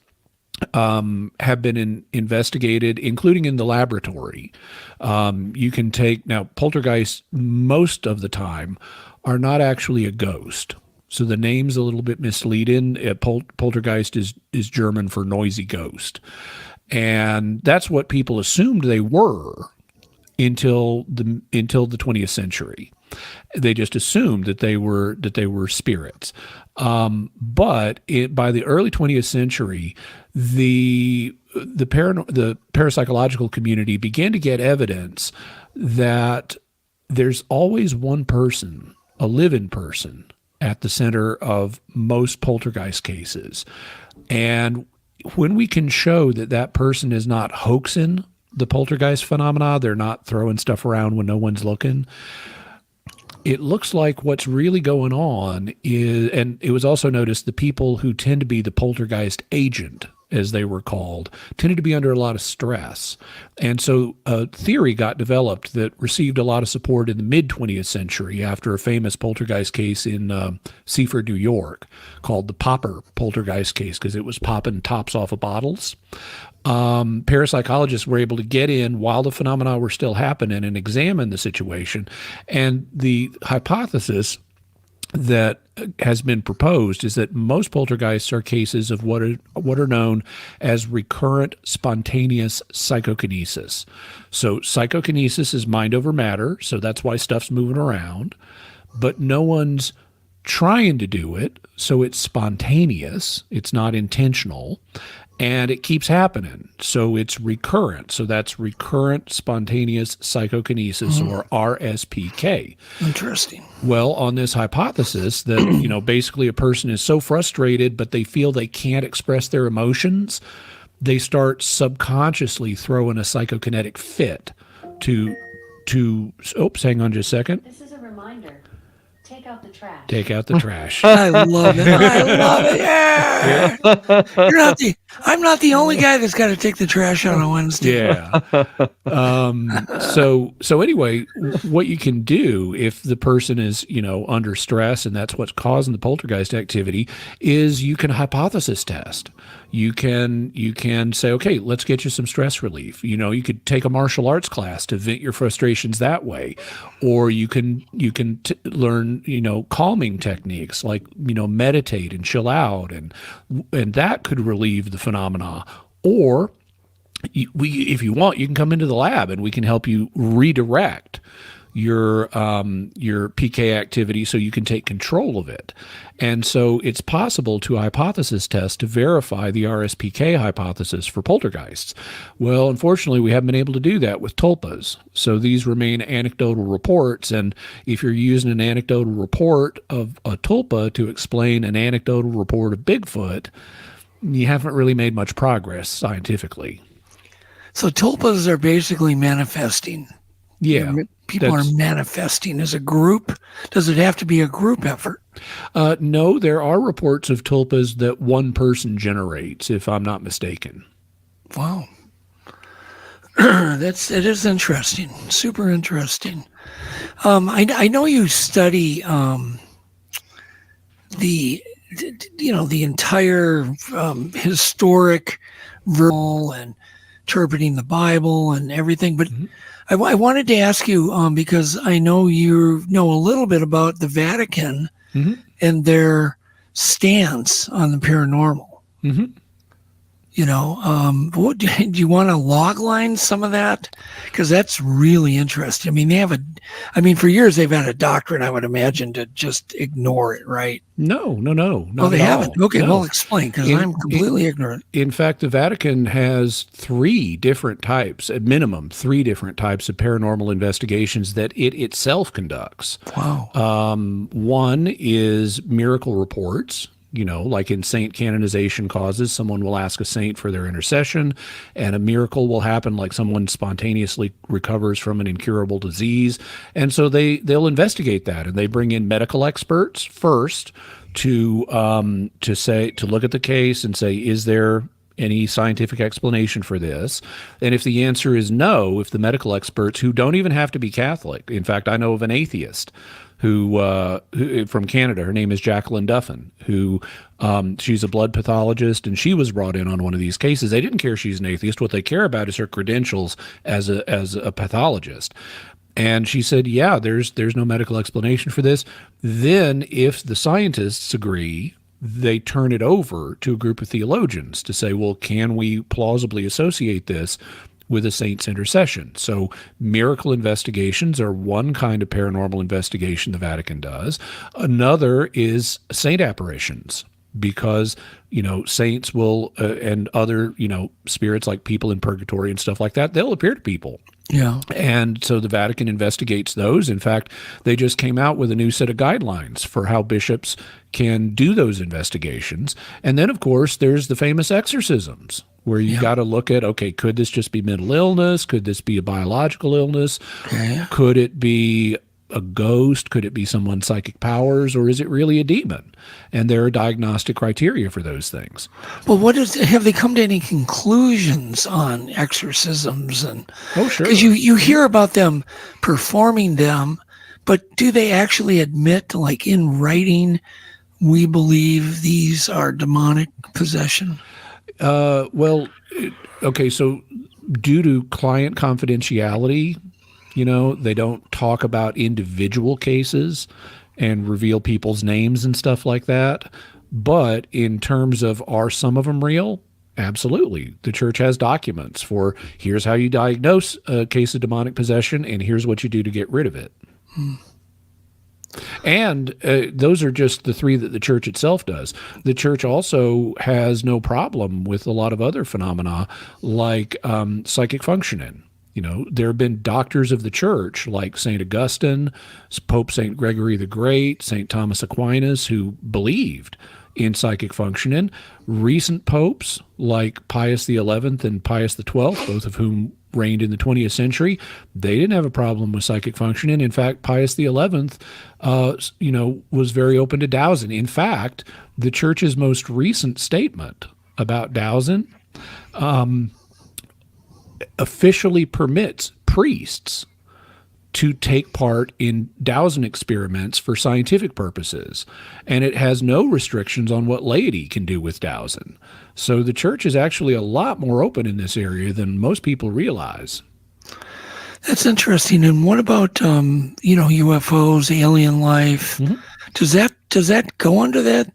have been investigated, including in the laboratory. You can take, now poltergeists most of the time are not actually a ghost. So the name's a little bit misleading. Poltergeist is German for noisy ghost. And that's what people assumed they were until the 20th century. They just assumed that they were spirits. But by the early 20th century, the parapsychological community began to get evidence that there's always one person, a living person, at the center of most poltergeist cases. And when we can show that that person is not hoaxing the poltergeist phenomena, they're not throwing stuff around when no one's looking, it looks like what's really going on is, and it was also noticed the people who tend to be the poltergeist agent, as they were called, tended to be under a lot of stress. And so a theory got developed that received a lot of support in the mid-20th century after a famous poltergeist case in Seaford, New York, called the Popper poltergeist case, because it was popping tops off of bottles. Parapsychologists were able to get in while the phenomena were still happening and examine the situation. And the hypothesis that has been proposed is that most poltergeists are cases of what are known as recurrent spontaneous psychokinesis. So psychokinesis is mind over matter, so that's why stuff's moving around, but no one's trying to do it, so it's spontaneous, it's not intentional, and it keeps happening. So it's recurrent. So that's recurrent spontaneous psychokinesis, or RSPK. Interesting. Well, on this hypothesis that, basically a person is so frustrated, but they feel they can't express their emotions, they start subconsciously throwing a psychokinetic fit to oops, hang on just a second. This is a reminder. Take out the trash. Take out the trash. I love it. I love it. Yeah. I'm not the only guy that's got to take the trash out on Wednesday. Yeah. So anyway, what you can do if the person is, under stress and that's what's causing the poltergeist activity is you can hypothesis test. You can say, okay, let's get you some stress relief. You could take a martial arts class to vent your frustrations that way, or you can learn, calming techniques like, meditate and chill out, and that could relieve the phenomena. Or if you want, you can come into the lab and we can help you redirect your PK activity so you can take control of it. And so it's possible to hypothesis test to verify the RSPK hypothesis for poltergeists. Well, unfortunately, we haven't been able to do that with tulpas. So these remain anecdotal reports. And if you're using an anecdotal report of a tulpa to explain an anecdotal report of Bigfoot, you haven't really made much progress scientifically. So tulpas are basically manifesting. Yeah. People are manifesting as a group. Does it have to be a group effort? No, there are reports of tulpas that one person generates, if I'm not mistaken. Wow. It is interesting. Super interesting. I know you study the entire historic verbal and interpreting the Bible and everything, but I wanted to ask you, because I know you know a little bit about the Vatican and their stance on the paranormal. Do you want to logline some of that? Because that's really interesting. I mean, for years they've had a doctrine, I would imagine, to just ignore it, right? No. Oh, they haven't? Okay, no. Well, explain, because I'm completely ignorant. In fact, the Vatican has three different types, at minimum, three different types of paranormal investigations that it itself conducts. Wow. One is miracle reports. Like in saint canonization causes, someone will ask a saint for their intercession, and a miracle will happen, like someone spontaneously recovers from an incurable disease. And so they'll investigate that, and they bring in medical experts first to look at the case and say, is there any scientific explanation for this? And if the answer is no, if the medical experts, who don't even have to be Catholic, in fact, I know of an atheist who from Canada, her name is Jacqueline Duffin, who she's a blood pathologist, and she was brought in on one of these cases. They didn't care she's an atheist. What they care about is her credentials as a pathologist. And she said, yeah, there's no medical explanation for this. Then if the scientists agree, they turn it over to a group of theologians to say, well, can we plausibly associate this with a saint's intercession? So miracle investigations are one kind of paranormal investigation the Vatican does. Another is saint apparitions, because, saints will, and other, spirits like people in purgatory and stuff like that, they'll appear to people. Yeah. And so the Vatican investigates those. In fact, they just came out with a new set of guidelines for how bishops can do those investigations. And then, of course, there's the famous exorcisms, where you got to look at, okay, could this just be mental illness? Could this be a biological illness? Yeah. Could it be a ghost? Could it be someone's psychic powers, or is it really a demon? And there are diagnostic criteria for those things. Well, have they come to any conclusions on exorcisms? And Oh, sure. because you hear about them performing them, but do they actually admit, like in writing, we believe these are demonic possession? Well, okay, so due to client confidentiality, they don't talk about individual cases and reveal people's names and stuff like that. But in terms of, are some of them real? Absolutely. The church has documents for, here's how you diagnose a case of demonic possession, and here's what you do to get rid of it. And those are just the three that the church itself does. The church also has no problem with a lot of other phenomena like psychic functioning. There have been doctors of the church like St. Augustine, Pope St. Gregory the Great, St. Thomas Aquinas, who believed in psychic functioning. Recent popes like Pius XI and Pius XII, both of whom reigned in the 20th century, they didn't have a problem with psychic functioning. In fact, Pius XI, was very open to dowsing. In fact, the church's most recent statement about dowsing officially permits priests to take part in dowsing experiments for scientific purposes, and it has no restrictions on what laity can do with dowsing. So the church is actually a lot more open in this area than most people realize. That's interesting. And what about UFOs, alien life? Mm-hmm. Does that go under that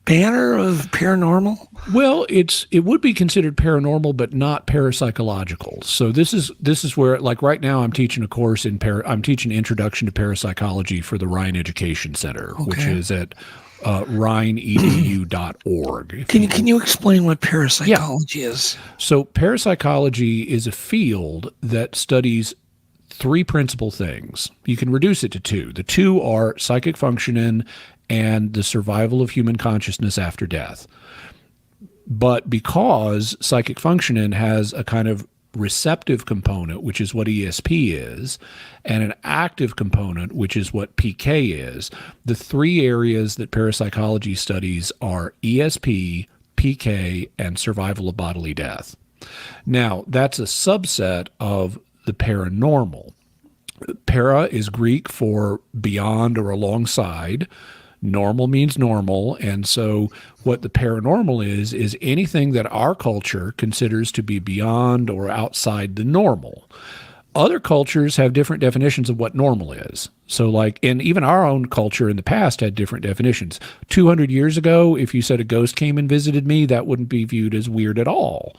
banner of paranormal? Well, it would be considered paranormal, but not parapsychological. So this is where, like right now, I'm teaching a course I'm teaching Introduction to Parapsychology for the Rhine Education Center, which is at rhineedu.org. Can you explain what parapsychology is? So parapsychology is a field that studies three principal things. You can reduce it to two. The two are psychic functioning and the survival of human consciousness after death. But because psychic functioning has a kind of receptive component, which is what ESP is, and an active component, which is what PK is, the three areas that parapsychology studies are ESP, PK, and survival of bodily death. Now, that's a subset of the paranormal. Para is Greek for beyond or alongside. Normal means normal, and so what the paranormal is anything that our culture considers to be beyond or outside the normal. Other cultures have different definitions of what normal is. So and even our own culture in the past had different definitions. 200 years ago, if you said a ghost came and visited me, that wouldn't be viewed as weird at all.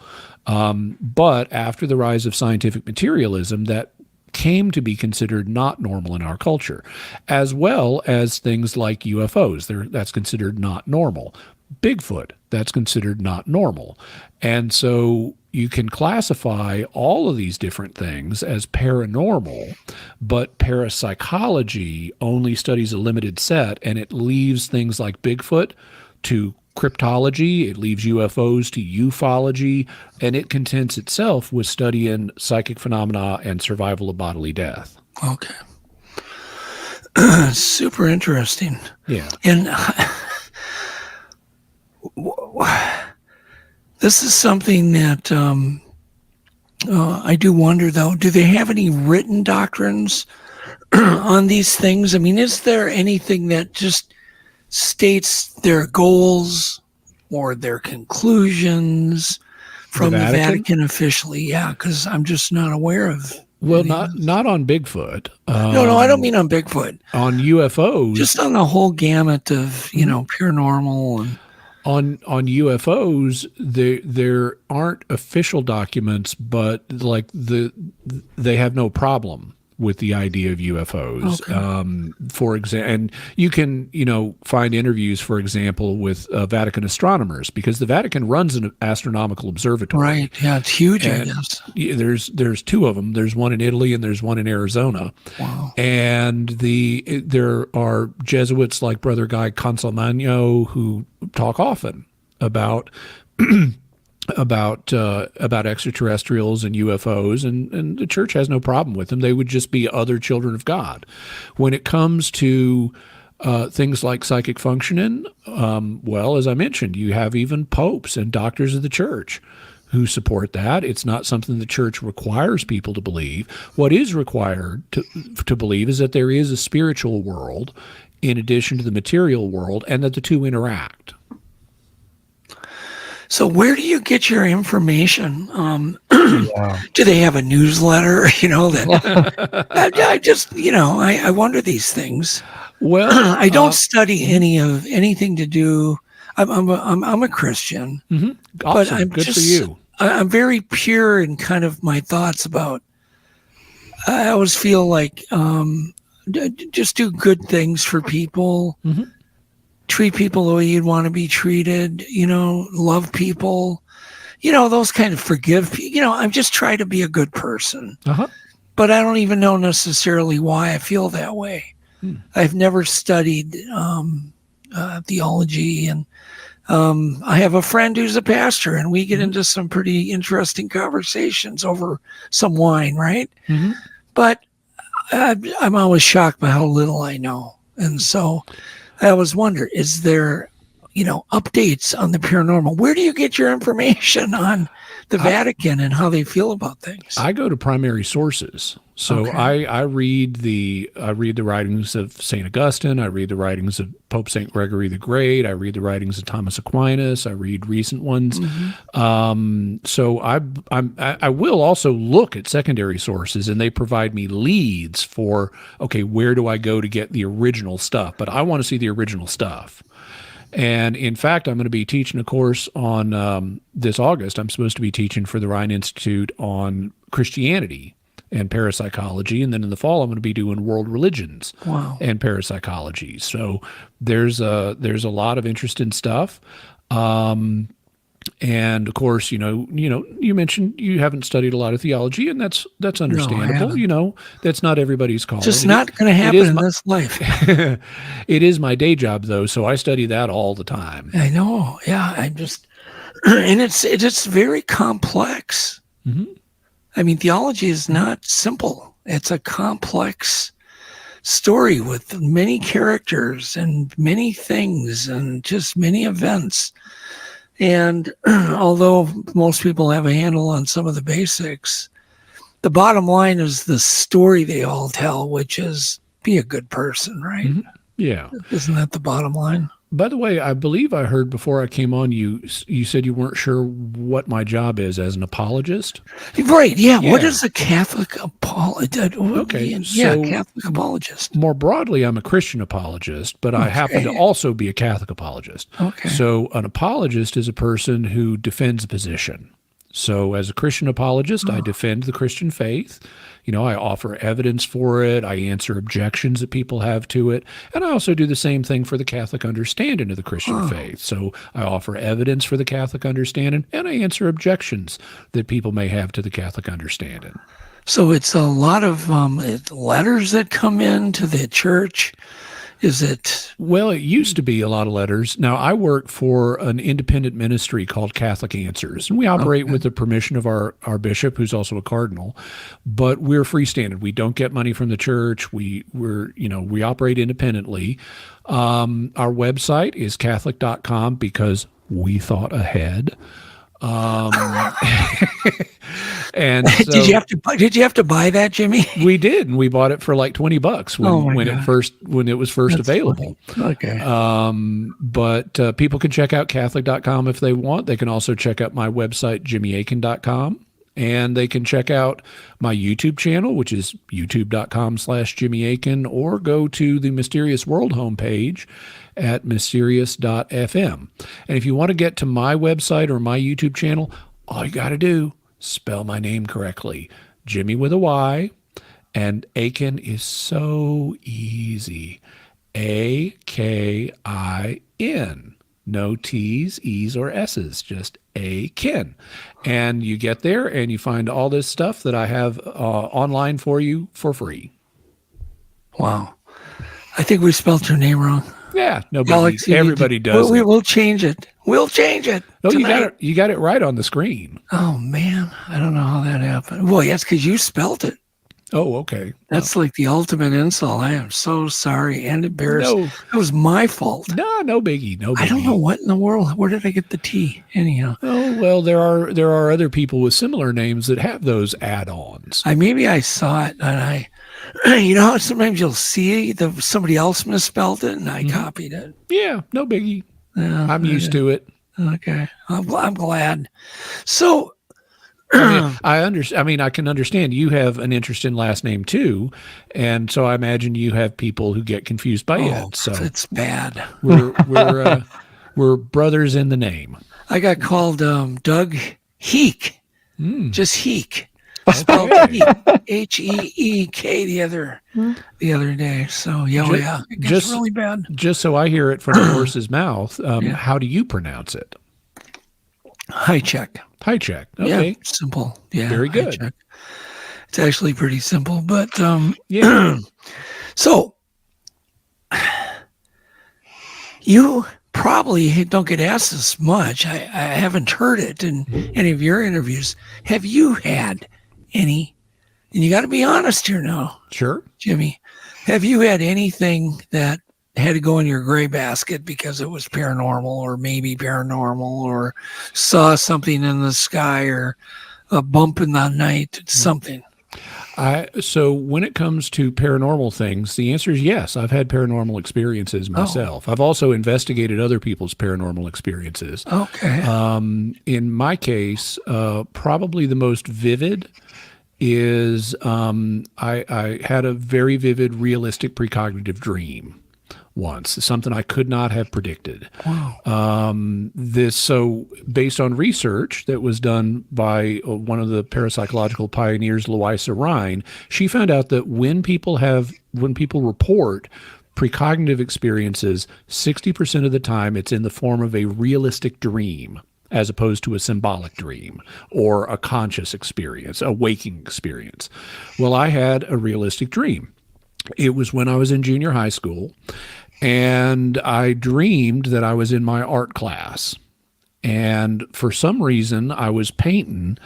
But after the rise of scientific materialism, that came to be considered not normal in our culture, as well as things like UFOs. That's considered not normal. Bigfoot, that's considered not normal. And so you can classify all of these different things as paranormal, but parapsychology only studies a limited set, and it leaves things like Bigfoot to cryptology, it leaves UFOs to ufology, and it contents itself with studying psychic phenomena and survival of bodily death. Okay. Super interesting. Yeah. And this is something that I do wonder, though. Do they have any written doctrines on these things? I mean, is there anything that just states their goals or their conclusions from the Vatican officially? Yeah, because I'm just not aware of. Well, not on Bigfoot. No, I don't mean on Bigfoot. On UFOs. Just on the whole gamut of, paranormal and. On UFOs, there aren't official documents, but they have no problem with the idea of UFOs. Okay. For example, and you can, find interviews, for example, with Vatican astronomers, because the Vatican runs an astronomical observatory. Right. Yeah, it's huge, and I guess. There's two of them. There's one in Italy and there's one in Arizona. Wow. And there are Jesuits like Brother Guy Consolmagno who talk often about about extraterrestrials and UFOs, and the church has no problem with them. They would just be other children of God. When it comes to things like psychic functioning, well, as I mentioned, you have even popes and doctors of the church who support that. It's not something the church requires people to believe. What is required to believe is that there is a spiritual world in addition to the material world, and that the two interact. So where do you get your information? Do they have a newsletter? That I just, I wonder these things. Well, I don't study anything to do. I'm a Christian, awesome. but I'm good just, for you. I'm very pure in kind of my thoughts about. I always feel like just do good things for people. Mm-hmm. Treat people the way you'd want to be treated, love people, those kind of forgive people. I'm just trying to be a good person. Uh-huh. But I don't even know necessarily why I feel that way. I've never studied theology, and I have a friend who's a pastor, and we get into some pretty interesting conversations over some wine, right? Mm-hmm. But I'm always shocked by how little I know. And so I always wonder, is there, updates on the paranormal? Where do you get your information on the Vatican and how they feel about things? I go to primary sources. So Okay. I read the writings of St. Augustine. I read the writings of Pope St. Gregory the Great. I read the writings of Thomas Aquinas. I read recent ones. So I will also look at secondary sources, and they provide me leads for, okay, where do I go to get the original stuff? But I want to see the original stuff. And in fact, I'm going to be teaching a course on this August. I'm supposed to be teaching for the Rhine Institute on Christianity and parapsychology. And then in the fall, I'm going to be doing world religions and parapsychology. So there's a lot of interesting stuff. And of course, you mentioned you haven't studied a lot of theology, and that's understandable. That's not everybody's calling. Just not going to happen in this life. It is my day job, though, so I study that all the time. I know. Yeah, I'm just, and it's very complex. Mm-hmm. I mean, theology is not simple. It's a complex story with many characters and many things and just many events. And although most people have a handle on some of the basics, the bottom line is the story they all tell, which is be a good person, right? Mm-hmm. Yeah. Isn't that the bottom line? By the way, I believe I heard before I came on, you said you weren't sure what my job is as an apologist. Right. Yeah. What is a Catholic apologist? Okay. Yeah, Catholic apologist. More broadly, I'm a Christian apologist, but I happen to also be a Catholic apologist. Okay. So an apologist is a person who defends a position. So as a Christian apologist, I defend the Christian faith. I offer evidence for it. I answer objections that people have to it. And I also do the same thing for the Catholic understanding of the Christian faith. So I offer evidence for the Catholic understanding, and I answer objections that people may have to the Catholic understanding. So it's a lot of letters that come in to the church. Is it? Well, it used to be a lot of letters. Now, I work for an independent ministry called Catholic Answers, and we operate with the permission of our bishop, who's also a cardinal, but we're freestanding. We don't get money from the church. We operate independently. Our website is Catholic.com because we thought ahead. And so, did you have to buy that, Jimmy? We did, and we bought it for like $20 when it was first available. Funny. Okay. But people can check out Catholic.com if they want. They can also check out my website, JimmyAkin.com. And they can check out my YouTube channel, which is youtube.com/JimmyAkin, or go to the Mysterious World homepage at mysterious.fm. And if you want to get to my website or my YouTube channel, all you got to do, spell my name correctly. Jimmy with a Y, and Akin is so easy. Akin. No T's, E's, or S's, just Akin. And you get there and you find all this stuff that I have online for you for free. Wow. I think we spelled your name wrong. Yeah, nobody. Alex, Everybody does it. We'll change it. We'll change it. Oh, you tonight. got it. You got it right on the screen. Oh man, I don't know how that happened. Well, yes, because you spelt it. Oh, okay. That's like the ultimate insult. I am so sorry and embarrassed. No. It was my fault. No biggie. No biggie. I don't know what in the world. Where did I get the T? Anyhow. Oh well, there are other people with similar names that have those add-ons. Maybe I saw it and you know how sometimes you'll see somebody else misspelled it and I copied it. Yeah, no biggie. Yeah, I'm used to it. Okay, I'm glad. So. I can understand you have an interest in last name too, and so I imagine you have people who get confused by it. So it's bad. We're brothers in the name. I got called Doug Heek, just Heek, spelled Heek the other day. So it gets really bad. Just so I hear it from the horse's mouth, how do you pronounce it? High check. High check. Okay. Yeah, simple. Yeah. Very good. Check. It's actually pretty simple, but yeah. So you probably don't get asked this much. I haven't heard it in any of your interviews. Have you had any, and you got to be honest here now. Sure. Jimmy, have you had anything that had to go in your gray basket because it was paranormal or maybe paranormal or saw something in the sky or a bump in the night, something? So when it comes to paranormal things, the answer is yes. I've had paranormal experiences myself. I've also investigated other people's paranormal experiences. Okay. In my case, probably the most vivid is I had a very vivid, realistic precognitive dream once, something I could not have predicted. Wow. So based on research that was done by one of the parapsychological pioneers, Louisa Rhine, she found out that when people report precognitive experiences, 60% of the time it's in the form of a realistic dream, as opposed to a symbolic dream or a conscious experience, a waking experience. Well, I had a realistic dream. It was when I was in junior high school, and I dreamed that I was in my art class. And for some reason, I was painting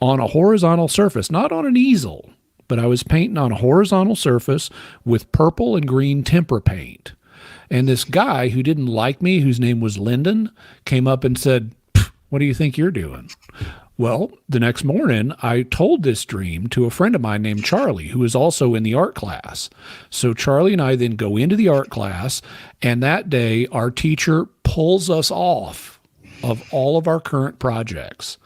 on a horizontal surface, not on an easel, but I was painting on a horizontal surface with purple and green tempera paint. And this guy who didn't like me, whose name was Lyndon, came up and said, "What do you think you're doing?" Well, the next morning, I told this dream to a friend of mine named Charlie, who was also in the art class. So Charlie and I then go into the art class, and that day, our teacher pulls us off of all of our current projects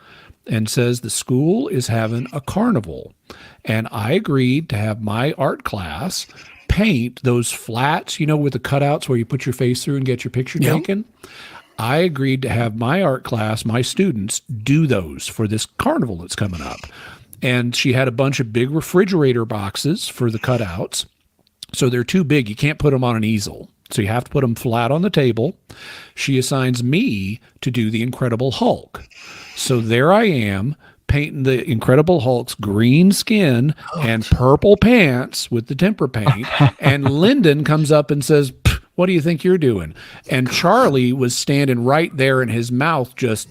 and says the school is having a carnival. And I agreed to have my art class paint those flats, with the cutouts where you put your face through and get your picture taken. I agreed to have my art class, my students, do those for this carnival that's coming up. And she had a bunch of big refrigerator boxes for the cutouts. So they're too big. You can't put them on an easel. So you have to put them flat on the table. She assigns me to do the Incredible Hulk. So there I am, painting the Incredible Hulk's green skin and purple pants with the tempera paint. And Lyndon comes up and says, "What do you think you're doing?" And Charlie was standing right there, and his mouth just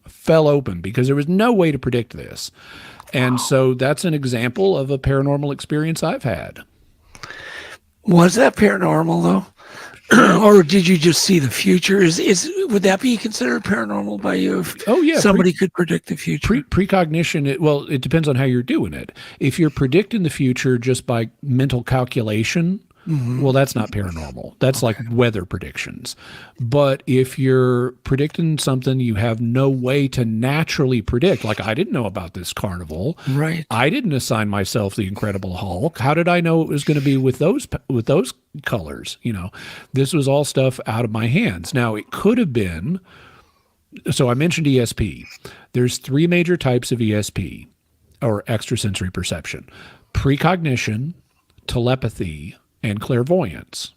fell open because there was no way to predict this. And so that's an example of a paranormal experience I've had. Was that paranormal though? Or did you just see the future? Would that be considered paranormal by you? If somebody could predict the future. Precognition, it depends on how you're doing it. If you're predicting the future just by mental calculation, well, that's not paranormal. That's like weather predictions. But if you're predicting something you have no way to naturally predict, like I didn't know about this carnival. Right. I didn't assign myself the Incredible Hulk. How did I know it was going to be with those colors? This was all stuff out of my hands. Now, it could have been, so I mentioned ESP. There's 3 major types of ESP, or extrasensory perception: precognition, telepathy, and clairvoyance.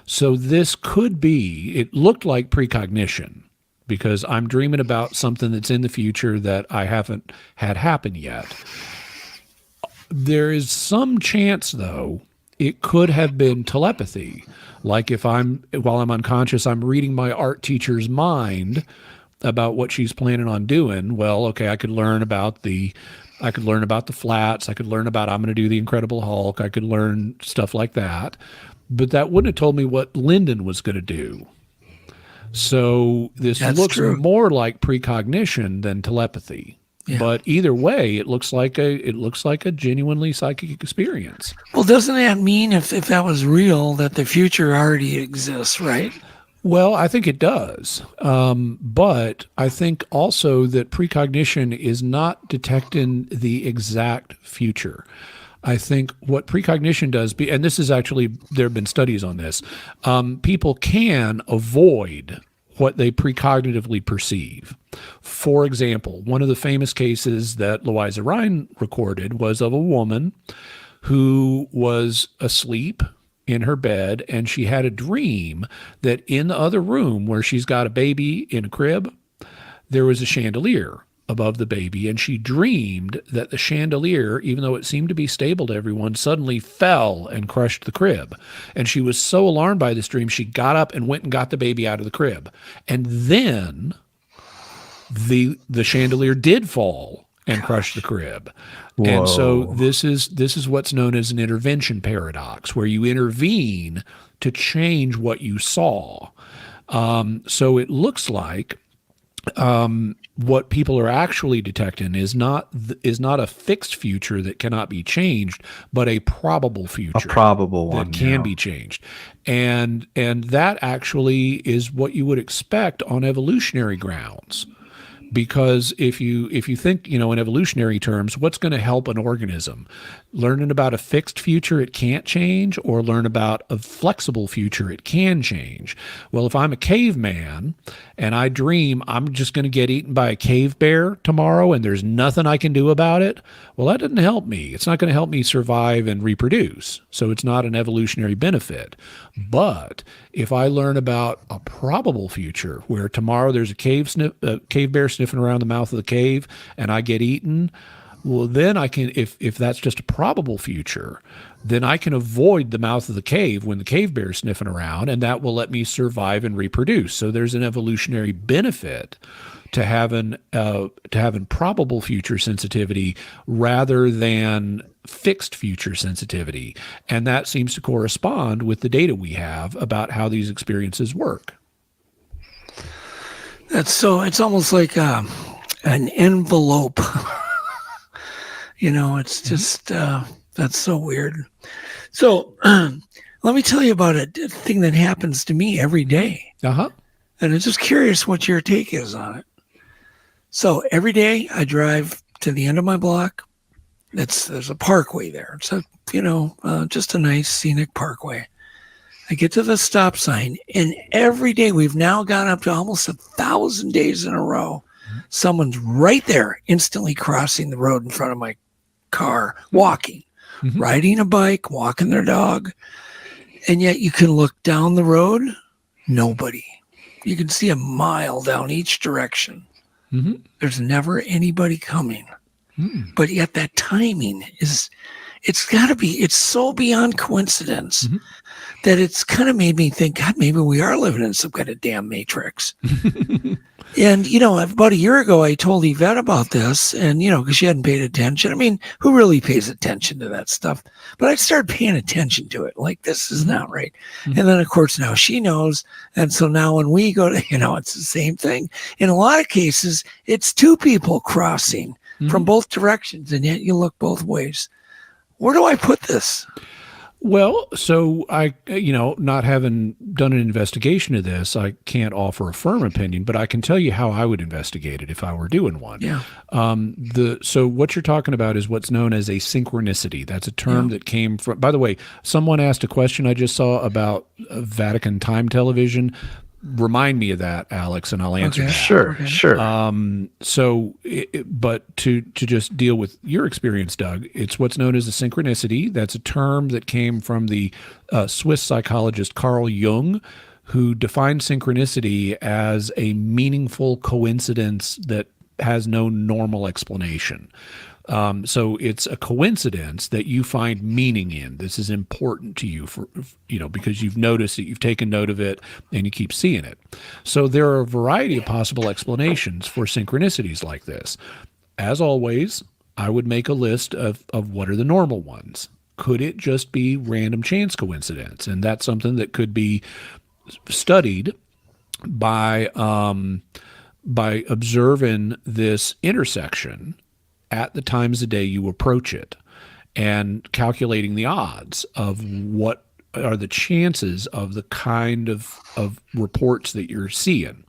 So this could be, it looked like precognition because I'm dreaming about something that's in the future that I haven't had happen yet. There is some chance, though, It could have been telepathy. Like if while I'm unconscious, I'm reading my art teacher's mind about what she's planning on doing. Well, okay, I could learn about the flats. I could learn about I'm going to do the Incredible Hulk. I could learn stuff like that. But that wouldn't have told me what Lyndon was going to do. So this looks more like precognition than telepathy. Yeah. But either way, it looks like a genuinely psychic experience. Well, doesn't that mean if that was real, that the future already exists, right? Well, I think it does. But I think also that precognition is not detecting the exact future. I think what precognition does, and this is actually, there have been studies on this, people can avoid what they precognitively perceive. For example, one of the famous cases that Louisa Rhine recorded was of a woman who was asleep in her bed, and she had a dream that in the other room where she's got a baby in a crib, there was a chandelier above the baby, and she dreamed that the chandelier, even though it seemed to be stable to everyone, suddenly fell and crushed the crib. And she was so alarmed by this dream, she got up and went and got the baby out of the crib. And then the chandelier did fall and crush the crib. Whoa. And so this is what's known as an intervention paradox, where you intervene to change what you saw. So it looks like what people are actually detecting is not a fixed future that cannot be changed, but a probable future, one that can be changed. And that actually is what you would expect on evolutionary grounds. Because if you think, in evolutionary terms, what's going to help an organism? Learning about a fixed future it can't change, or learn about a flexible future it can change. Well, if I'm a caveman and I dream I'm just going to get eaten by a cave bear tomorrow and there's nothing I can do about it, well, that doesn't help me. It's not going to help me survive and reproduce. So it's not an evolutionary benefit. But if I learn about a probable future where tomorrow there's a cave bear sniffing around the mouth of the cave and I get eaten, well, then I can, if that's just a probable future, then I can avoid the mouth of the cave when the cave bear is sniffing around, and that will let me survive and reproduce. So there's an evolutionary benefit to having probable future sensitivity rather than fixed future sensitivity. And that seems to correspond with the data we have about how these experiences work. It's almost like an envelope. It's just, that's so weird. So let me tell you about a thing that happens to me every day. Uh-huh. And I'm just curious what your take is on it. So every day I drive to the end of my block. There's a parkway there. It's just a nice scenic parkway. I get to the stop sign, and every day we've now gone up to almost 1,000 days in a row. Someone's right there, instantly crossing the road in front of my car, walking, riding a bike, walking their dog. And yet you can look down the road, nobody. You can see a mile down each direction. Mm-hmm. There's never anybody coming. But yet that timing it's so beyond coincidence that it's kind of made me think, God, maybe we are living in some kind of damn matrix. And, about a year ago, I told Yvette about this, and, because she hadn't paid attention. I mean, who really pays attention to that stuff? But I started paying attention to it. Like, this is not right. And then, of course, now she knows. And so now when we go to, it's the same thing. In a lot of cases, it's two people crossing from both directions, and yet you look both ways. Where do I put this? Well, so I, not having done an investigation of this, I can't offer a firm opinion, but I can tell you how I would investigate it if I were doing one. Yeah. So what you're talking about is what's known as a synchronicity. That's a term that came from, by the way, someone asked a question I just saw about Vatican time television. Remind me of that, Alex, and I'll answer that. Sure. But to just deal with your experience, Doug, it's what's known as a synchronicity. That's a term that came from the Swiss psychologist Carl Jung, who defined synchronicity as a meaningful coincidence that has no normal explanation. So it's a coincidence that you find meaning in. This is important to you because you've noticed it, you've taken note of it, and you keep seeing it. So there are a variety of possible explanations for synchronicities like this. As always, I would make a list of what are the normal ones. Could it just be random chance coincidence? And that's something that could be studied by observing this intersection at the times of day you approach it and calculating the odds of what are the chances of the kind of reports that you're seeing.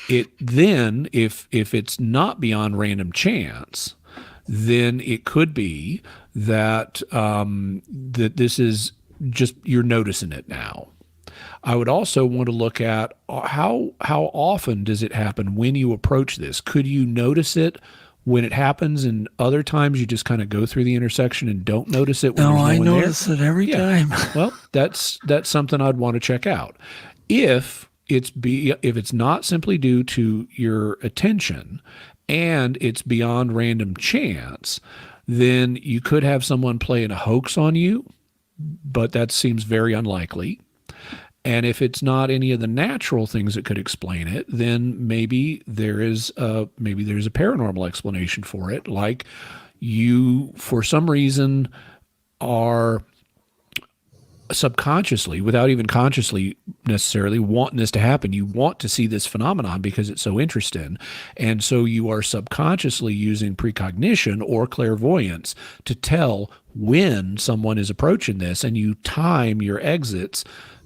It then, if it's not beyond random chance, then it could be that that this is just you're noticing it now. I would also want to look at how often does it happen when you approach this? Could you notice it when it happens, and other times you just kind of go through the intersection and don't notice it when there's no one there? I notice it every time. Well, that's something I'd want to check out. If it's not simply due to your attention and it's beyond random chance, then you could have someone playing a hoax on you, but that seems very unlikely. And if it's not any of the natural things that could explain it, then maybe there is a paranormal explanation for it, like you, for some reason, are subconsciously, without even consciously necessarily wanting this to happen, you want to see this phenomenon because it's so interesting. And so you are subconsciously using precognition or clairvoyance to tell when someone is approaching this, and you time your exits,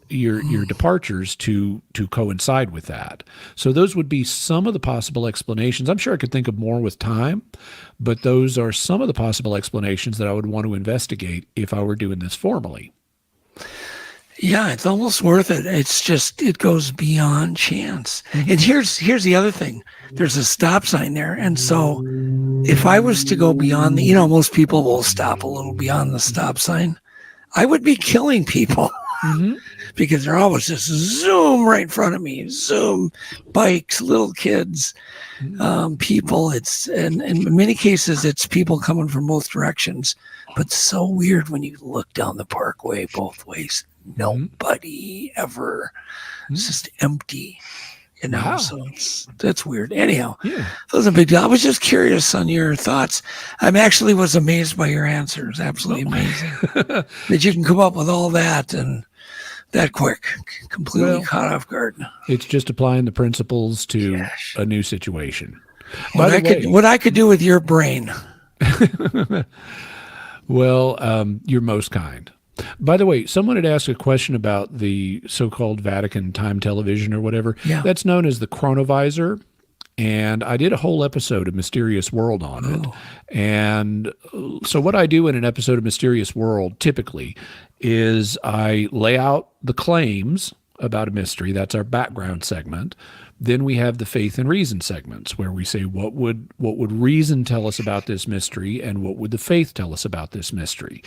your departures to coincide with that. So those would be some of the possible explanations. I'm sure I could think of more with time, but those are some of the possible explanations that I would want to investigate if I were doing this formally. Yeah, it's almost worth it. It's just, it goes beyond chance. Mm-hmm. And here's the other thing. There's a stop sign there. And so if I was to go beyond most people will stop a little beyond the stop sign. I would be killing people. Mm-hmm. Because they're always just zoom right in front of me, zoom, bikes, little kids, people. It's and in many cases it's people coming from both directions. But so weird when you look down the parkway both ways. Nobody ever. It's just empty. Wow. So that's weird. Anyhow, those are big deal. I was just curious on your thoughts. I actually was amazed by your answers. Absolutely amazing that you can come up with all that and that quick, completely caught off guard. It's just applying the principles to a new situation. What I could do with your brain. Well, you're most kind. By the way, someone had asked a question about the so-called Vatican time television or whatever. Yeah. That's known as the chronovisor. And I did a whole episode of Mysterious World on it. And so what I do in an episode of Mysterious World typically is I lay out the claims about a mystery. That's our background segment. Then we have the faith and reason segments where we say what would reason tell us about this mystery and what would the faith tell us about this mystery.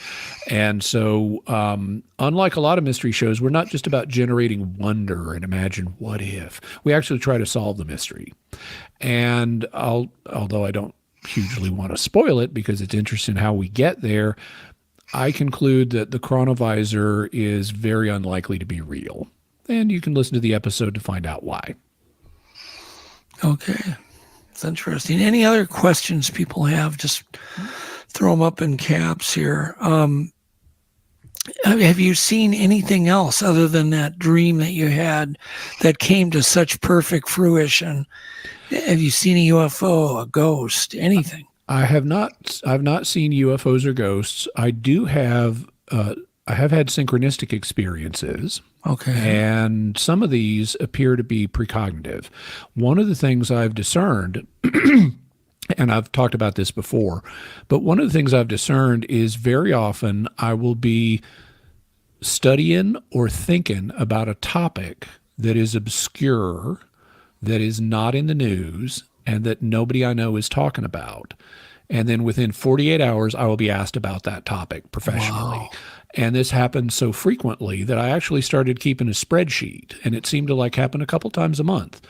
And so unlike a lot of mystery shows, we're not just about generating wonder and imagine what if. We actually try to solve the mystery. And although I don't hugely want to spoil it because it's interesting how we get there, I conclude that the chronovisor is very unlikely to be real. And you can listen to the episode to find out why. Okay. It's interesting. Any other questions people have? Just throw them up in caps here. Have you seen anything else other than that dream that you had that came to such perfect fruition? Have you seen a UFO, a ghost, anything? I have not. I've not seen UFOs or ghosts. I do have. I have had synchronistic experiences. Okay. And some of these appear to be precognitive. One of the things I've discerned, and I've talked about this before, but one of the things I've discerned is very often I will be studying or thinking about a topic that is obscure, that is not in the news, and that nobody I know is talking about. And then within 48 hours, I will be asked about that topic professionally. Wow. And this happened so frequently that I actually started keeping a spreadsheet, and it seemed to happen a couple times a month.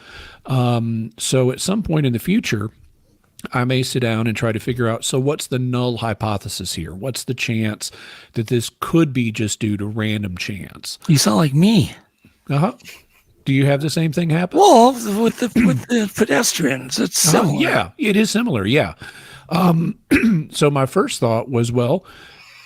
So at some point in the future, I may sit down and try to figure out, so what's the null hypothesis here? What's the chance that this could be just due to random chance? You sound like me. Uh-huh. Do you have the same thing happen? Well, with the pedestrians, it's similar. Yeah, it is similar. Yeah. So my first thought was, well,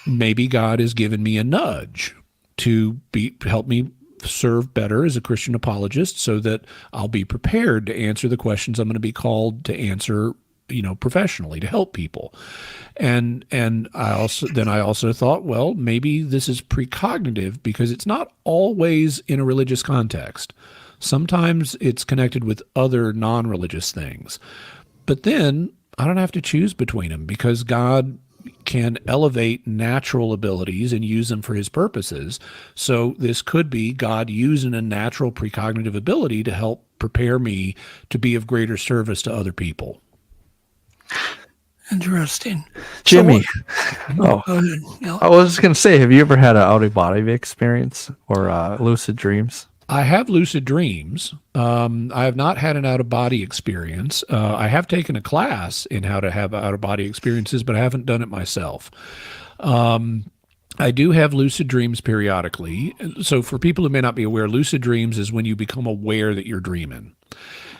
maybe God has given me a nudge to help me serve better as a Christian apologist, so that I'll be prepared to answer the questions I'm going to be called to answer, professionally, to help people. And I also thought, well, maybe this is precognitive, because it's not always in a religious context. Sometimes it's connected with other non-religious things. But then I don't have to choose between them, because God can elevate natural abilities and use them for his purposes. So this could be God using a natural precognitive ability to help prepare me to be of greater service to other people. Interesting. Jimmy. Go ahead. Yeah. I was just going to say, have you ever had an out-of-body experience or lucid dreams? I have lucid dreams. I have not had an out-of-body experience. I have taken a class in how to have out-of-body experiences, but I haven't done it myself. I do have lucid dreams periodically. So for people who may not be aware, lucid dreams is when you become aware that you're dreaming.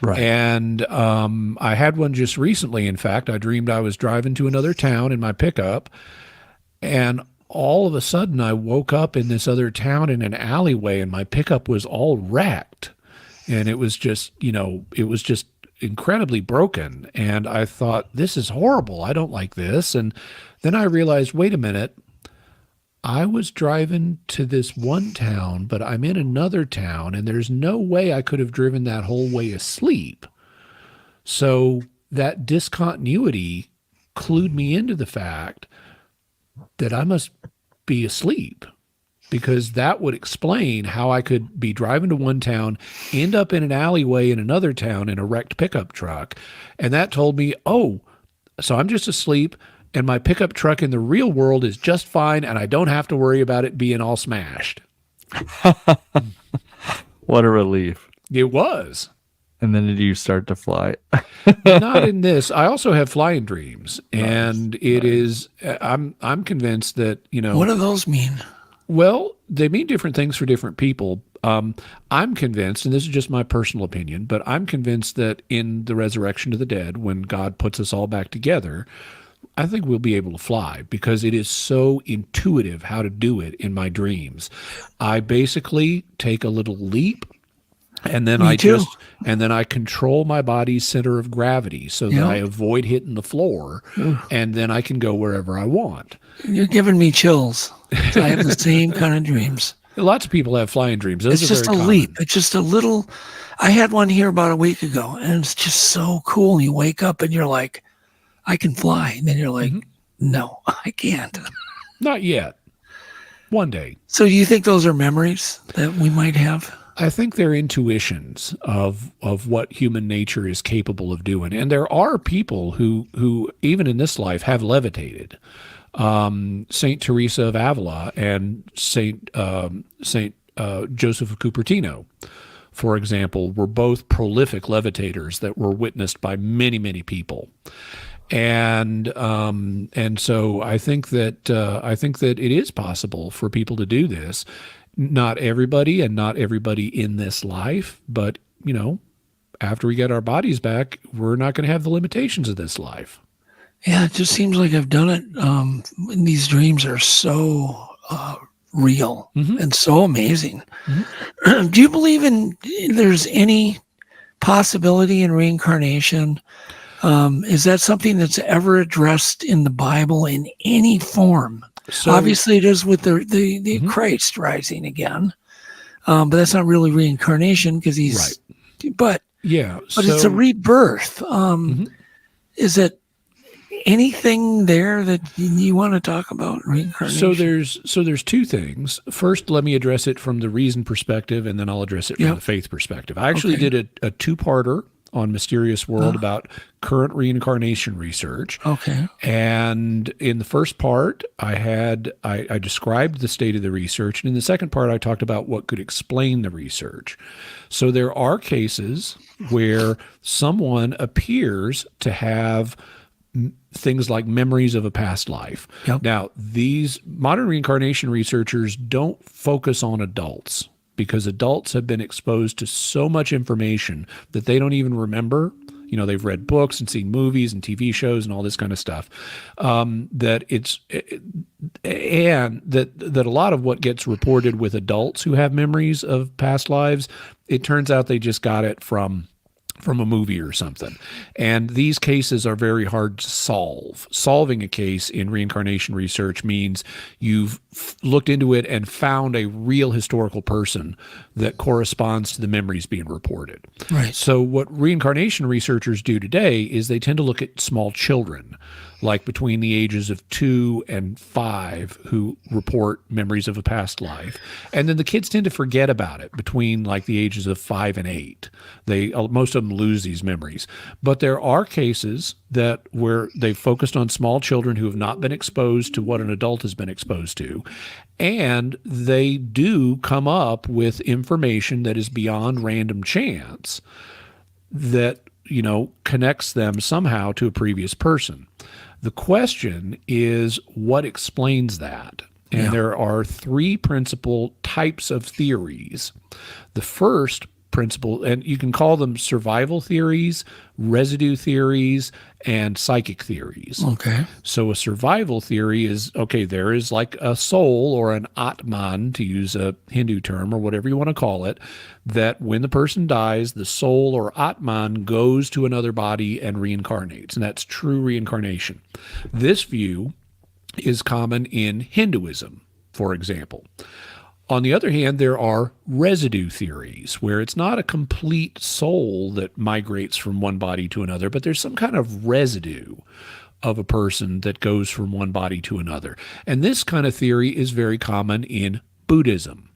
Right. And I had one just recently. In fact, I dreamed I was driving to another town in my pickup, and all of a sudden I woke up in this other town in an alleyway, and my pickup was all wrecked. And it was just, incredibly broken. And I thought, this is horrible. I don't like this. And then I realized, wait a minute, I was driving to this one town, but I'm in another town, and there's no way I could have driven that whole way asleep. So that discontinuity clued me into the fact that I must be asleep, because that would explain how I could be driving to one town, end up in an alleyway in another town in a wrecked pickup truck. And that told me, oh, so I'm just asleep, and my pickup truck in the real world is just fine, and I don't have to worry about it being all smashed. What a relief. It was. And then did you start to fly? Not in this. I also have flying dreams, and it is, I'm convinced that, What do those mean? Well, they mean different things for different people. I'm convinced, and this is just my personal opinion, but I'm convinced that in the resurrection of the dead, when God puts us all back together, I think we'll be able to fly, because it is so intuitive how to do it in my dreams. I basically take a little leap, and then I control my body's center of gravity so that I avoid hitting the floor, and then I can go wherever I want. You're giving me chills. I have the same kind of dreams. Lots of people have flying dreams. Those It's are just a very common. leap. It's just a little. I had one here about a week ago, and it's just so cool. You wake up and you're like, I can fly. And then you're like, no, I can't. Not yet. One day. So do you think those are memories that we might have? I think they're intuitions of what human nature is capable of doing. And there are people who even in this life have levitated. Saint Teresa of Avila and Saint Joseph of Cupertino, for example, were both prolific levitators that were witnessed by many, many people. And so I think that it is possible for people to do this. Not everybody, and not everybody in this life, but after we get our bodies back, we're not going to have the limitations of this life. Yeah, it just seems like I've done it. And these dreams are so real and so amazing. Do you believe there's any possibility in reincarnation? Is that something that's ever addressed in the Bible in any form? So, obviously, it is with the Christ rising again, but that's not really reincarnation, because he's right. But it's a rebirth. Is it anything there that you want to talk about reincarnation? So there's two things. First, let me address it from the reason perspective, and then I'll address it from the faith perspective. I actually did a two-parter on Mysterious World about current reincarnation research. Okay. And in the first part, I described the state of the research. And in the second part, I talked about what could explain the research. So there are cases where someone appears to have things like memories of a past life. Yep. Now, these modern reincarnation researchers don't focus on adults because adults have been exposed to so much information that they don't even remember. You know, they've read books and seen movies and TV shows and all this kind of stuff. That a lot of what gets reported with adults who have memories of past lives, it turns out they just got it from a movie or something. And these cases are very hard to solve. Solving a case in reincarnation research means you've looked into it and found a real historical person that corresponds to the memories being reported. Right. So what reincarnation researchers do today is they tend to look at small children, like between the ages of 2 and 5, who report memories of a past life. And then the kids tend to forget about it between like the ages of 5 and 8. Most of them lose these memories. But there are cases where they've focused on small children who have not been exposed to what an adult has been exposed to. And they do come up with information that is beyond random chance that, connects them somehow to a previous person. The question is, what explains that? And there are 3 principal types of theories. The first principle, and you can call them survival theories, residue theories, and psychic theories. Okay. So a survival theory is, there is like a soul or an Atman, to use a Hindu term or whatever you want to call it, that when the person dies, the soul or Atman goes to another body and reincarnates. And that's true reincarnation. This view is common in Hinduism, for example. On the other hand, there are residue theories where it's not a complete soul that migrates from one body to another, but there's some kind of residue of a person that goes from one body to another. And this kind of theory is very common in Buddhism.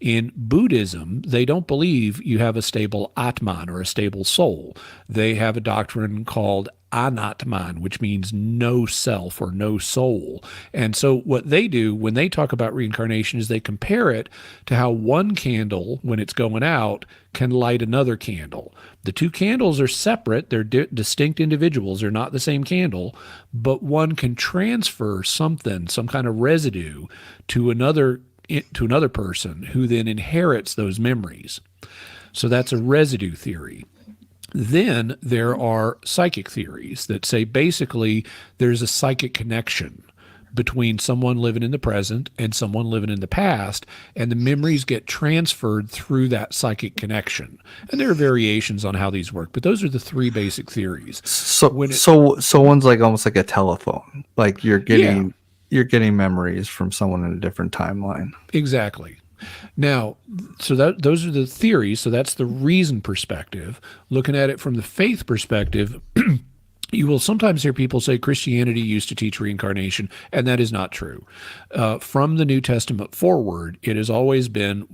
In Buddhism, they don't believe you have a stable Atman or a stable soul. They have a doctrine called Anatman, which means no self or no soul. And so what they do when they talk about reincarnation is they compare it to how one candle, when it's going out, can light another candle. The 2 candles are separate. They're distinct individuals. They're not the same candle, but one can transfer something, some kind of residue to another person who then inherits those memories. So that's a residue theory. Then there are psychic theories that say basically there's a psychic connection between someone living in the present and someone living in the past, and the memories get transferred through that psychic connection. And there are variations on how these work, but those are the 3 basic theories. So one's like almost like a telephone, like you're getting memories from someone in a different timeline. Exactly. Now, so those are the theories. So that's the reason perspective. Looking at it from the faith perspective, you will sometimes hear people say Christianity used to teach reincarnation, and that is not true. From the New Testament forward, it has always been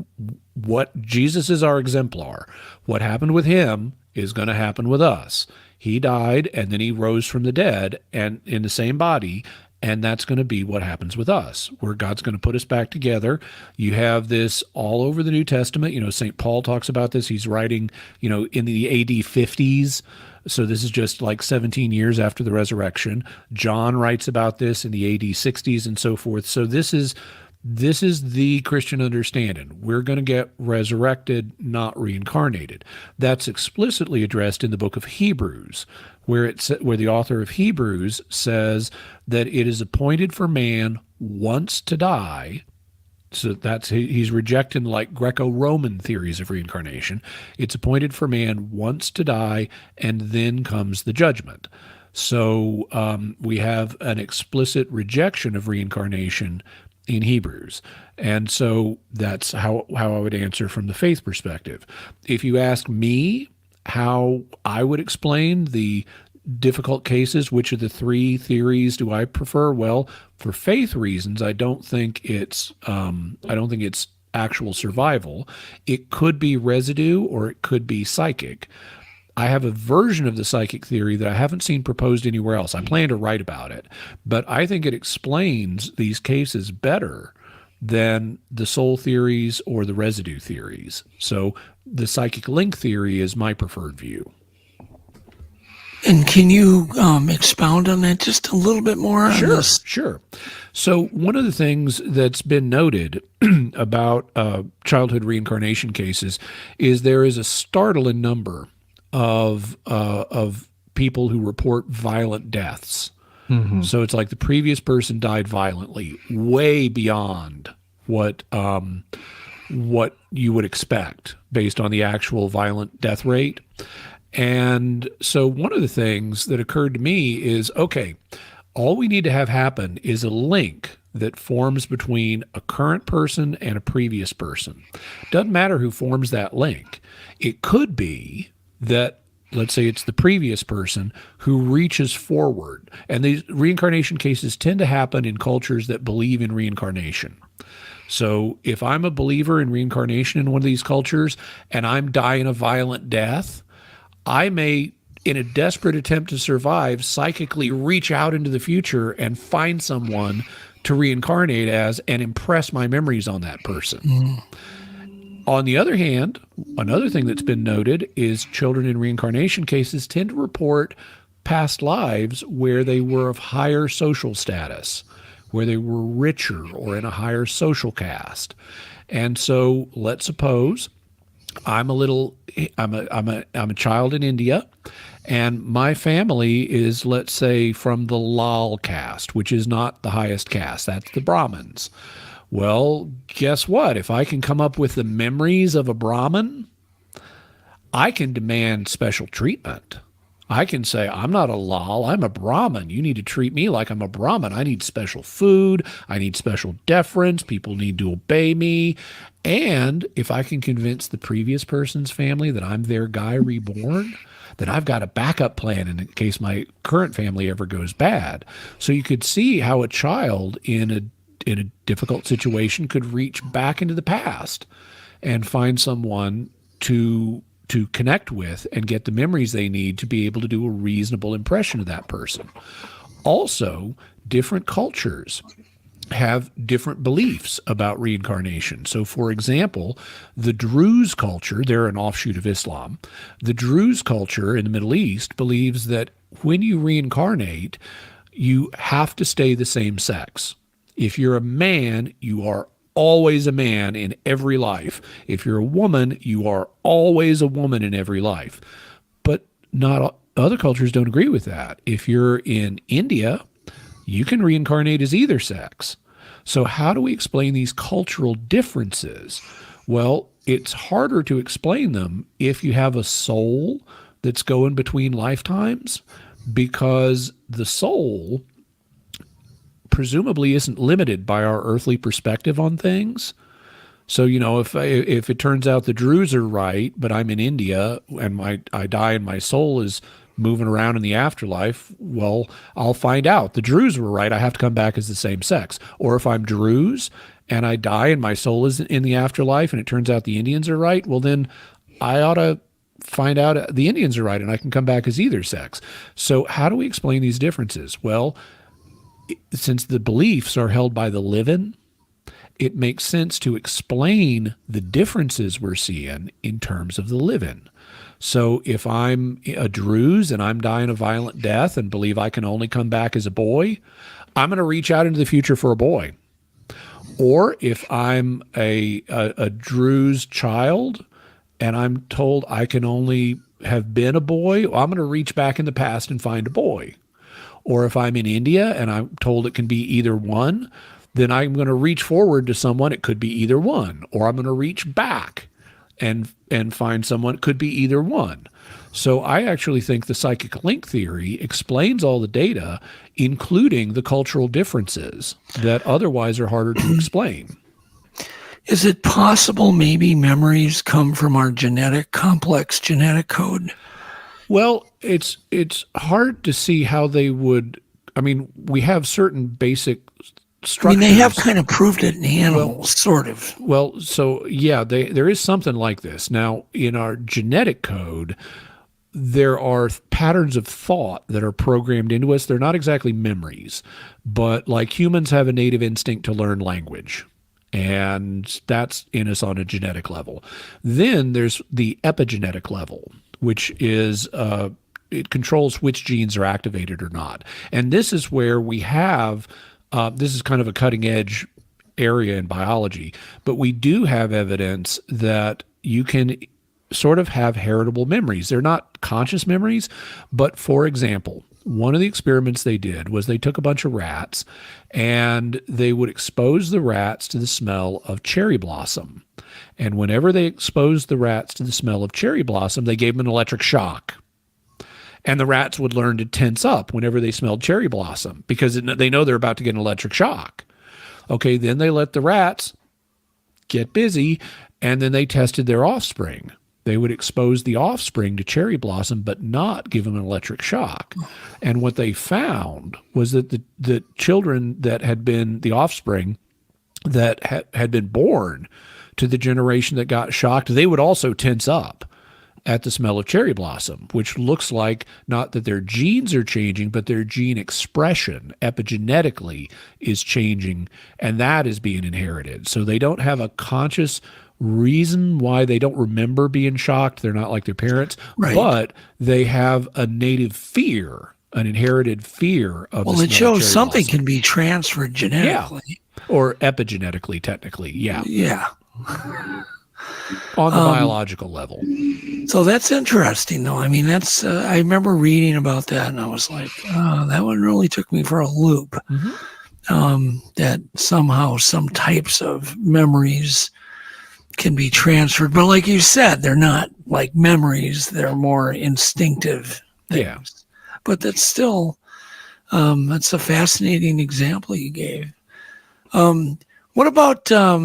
what Jesus is our exemplar. What happened with him is going to happen with us. He died, and then he rose from the dead, and in the same body. And that's going to be what happens with us, where God's going to put us back together. You have this all over the New Testament. St. Paul talks about this. He's writing, in the AD 50s. So this is just like 17 years after the resurrection. John writes about this in the AD 60s and so forth. So this is the Christian understanding. We're going to get resurrected, not reincarnated. That's explicitly addressed in the book of Hebrews, where the author of Hebrews says that it is appointed for man once to die. So he's rejecting like Greco-Roman theories of reincarnation. It's appointed for man once to die, and then comes the judgment. So we have an explicit rejection of reincarnation in Hebrews. And so that's how I would answer from the faith perspective. If you ask me how I would explain the difficult cases, which of the 3 theories do I prefer? Well, for faith reasons, I don't think it's actual survival. It could be residue or it could be psychic. I have a version of the psychic theory that I haven't seen proposed anywhere else. I plan to write about it, but I think it explains these cases better than the soul theories or the residue theories. So the psychic link theory is my preferred view. And can you expound on that just a little bit more? Sure. So one of the things that's been noted about childhood reincarnation cases is there is a startling number of people who report violent deaths. Mm-hmm. So it's like the previous person died violently, way beyond what you would expect based on the actual violent death rate. And so one of the things that occurred to me is, okay, all we need to have happen is a link that forms between a current person and a previous person. Doesn't matter who forms that link. It could be that, let's say it's the previous person who reaches forward. And these reincarnation cases tend to happen in cultures that believe in reincarnation. So if I'm a believer in reincarnation in one of these cultures and I'm dying a violent death, I may, in a desperate attempt to survive, psychically reach out into the future and find someone to reincarnate as and impress my memories on that person. Mm. On the other hand, another thing that's been noted is children in reincarnation cases tend to report past lives where they were of higher social status, where they were richer or in a higher social caste. And so let's suppose I'm a child in India, and my family is, let's say, from the Lal caste, which is not the highest caste. That's the Brahmins. Well, guess what? If I can come up with the memories of a Brahmin, I can demand special treatment. I can say, I'm not a Lal, I'm a Brahmin. You need to treat me like I'm a Brahmin. I need special food. I need special deference. People need to obey me. And if I can convince the previous person's family that I'm their guy reborn, then I've got a backup plan in case my current family ever goes bad. So you could see how a child in a difficult situation could reach back into the past and find someone to connect with and get the memories they need to be able to do a reasonable impression of that person. Also, different cultures have different beliefs about reincarnation. So, for example, the Druze culture, they're an offshoot of Islam. The Druze culture in the Middle East believes that when you reincarnate, you have to stay the same sex. If you're a man, you are always a man in every life. If you're a woman, you are always a woman in every life. But not other cultures don't agree with that. If you're in India, you can reincarnate as either sex. So how do we explain these cultural differences? Well, it's harder to explain them if you have a soul that's going between lifetimes, because the soul presumably isn't limited by our earthly perspective on things. So, if it turns out the Druze are right, but I'm in India and I die and my soul is moving around in the afterlife, well, I'll find out the Druze were right. I have to come back as the same sex. Or if I'm Druze and I die and my soul is in the afterlife and it turns out the Indians are right, well, then I ought to find out the Indians are right and I can come back as either sex. So how do we explain these differences? Well, since the beliefs are held by the living, it makes sense to explain the differences we're seeing in terms of the living. So if I'm a Druze and I'm dying a violent death and believe I can only come back as a boy, I'm going to reach out into the future for a boy. Or if I'm a Druze child and I'm told I can only have been a boy, I'm going to reach back in the past and find a boy. Or if I'm in India and I'm told it can be either one, then I'm going to reach forward to someone. It could be either one. Or I'm going to reach back and find someone. It could be either one. So I actually think the psychic link theory explains all the data, including the cultural differences that otherwise are harder to explain. Is it possible maybe memories come from our complex genetic code? Well, it's hard to see how they would. I mean, we have certain basic structures. They have kind of proved it in animals, sort of. Well, so yeah, there is something like this. Now, in our genetic code, there are patterns of thought that are programmed into us. They're not exactly memories, but like humans have a native instinct to learn language. And that's in us on a genetic level. Then there's the epigenetic level, which is it controls which genes are activated or not. And this is where we have, this is kind of a cutting edge area in biology, but we do have evidence that you can sort of have heritable memories. They're not conscious memories, but for example, one of the experiments they did was they took a bunch of rats and they would expose the rats to the smell of cherry blossom. And whenever they exposed the rats to the smell of cherry blossom, they gave them an electric shock. And the rats would learn to tense up whenever they smelled cherry blossom because they know they're about to get an electric shock. Okay, then they let the rats get busy and then they tested their offspring. They would expose the offspring to cherry blossom, but not give them an electric shock. And what they found was that the children that had been the offspring that had been born to the generation that got shocked, they would also tense up at the smell of cherry blossom, which looks like not that their genes are changing, but their gene expression epigenetically is changing, and that is being inherited. So they don't have a conscious reason why they don't remember being shocked. They're not like their parents, right, but they have a native fear, an inherited fear of well, the it shows something blossom. Can be transferred genetically. Yeah. Or epigenetically, technically. Yeah. Yeah. On the biological level. So that's interesting, though. I mean, that's I remember reading about that, and I was like, oh, that one really took me for a loop. Mm-hmm. That somehow some types of memories can be transferred. But like you said, they're not like memories. They're more instinctive things. Yeah. But that's still, that's a fascinating example you gave. What about, I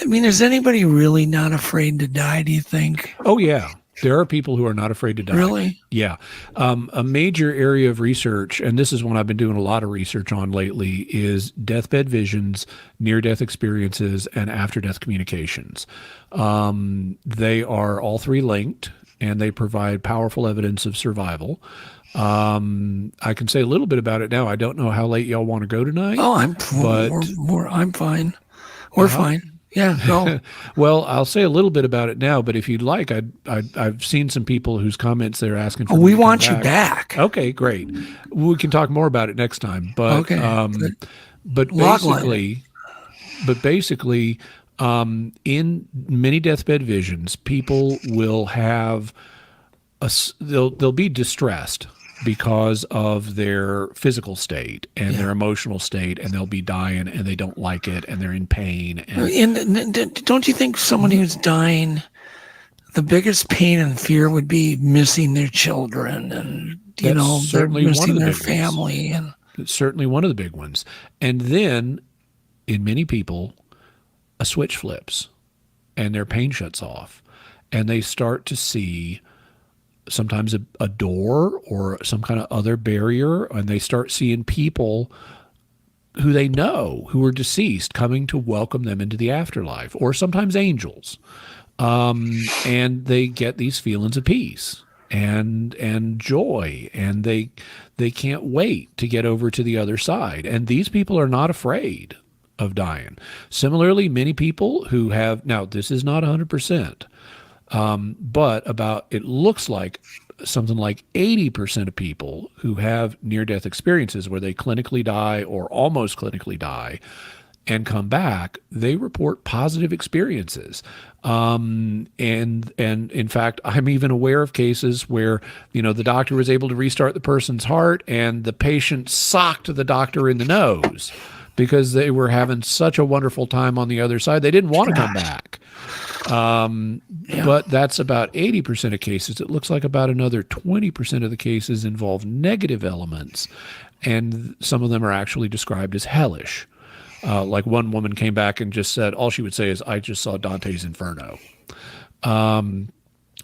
mean, is anybody really not afraid to die, do you think? Oh, yeah. There are people who are not afraid to die. Really? Yeah. A major area of research, and this is one I've been doing a lot of research on lately, is deathbed visions, near-death experiences, and after-death communications. They are all three linked, and they provide powerful evidence of survival. I can say a little bit about it now. I don't know how late y'all want to go tonight. Oh, I'm fine. We're fine. Yeah, no. Well, I'll say a little bit about it now, but if you'd like, I've seen some people whose comments they're asking for. Oh, we want you back. Okay, great. We can talk more about it next time. But okay. But basically, in many deathbed visions, people will have they'll be distressed because of their physical state and their emotional state, and they'll be dying and they don't like it and they're in pain. And don't you think someone who's dying, the biggest pain and fear would be missing their children and, you know, they're missing their family? And it's certainly one of the big ones. And then in many people, a switch flips and their pain shuts off and they start to see sometimes a door or some kind of other barrier, and they start seeing people who they know who are deceased coming to welcome them into the afterlife, or sometimes angels. And they get these feelings of peace and joy, and they can't wait to get over to the other side. And these people are not afraid of dying. Similarly, many people who have, now this is not 100%, but it looks like something like 80% of people who have near-death experiences where they clinically die or almost clinically die and come back, they report positive experiences. And in fact, I'm even aware of cases where, you know, the doctor was able to restart the person's heart and the patient socked the doctor in the nose because they were having such a wonderful time on the other side. They didn't want to come back. But that's about 80% of cases. It looks like about another 20% of the cases involve negative elements, and some of them are actually described as hellish. Like one woman came back and just said, all she would say is, I just saw Dante's Inferno. And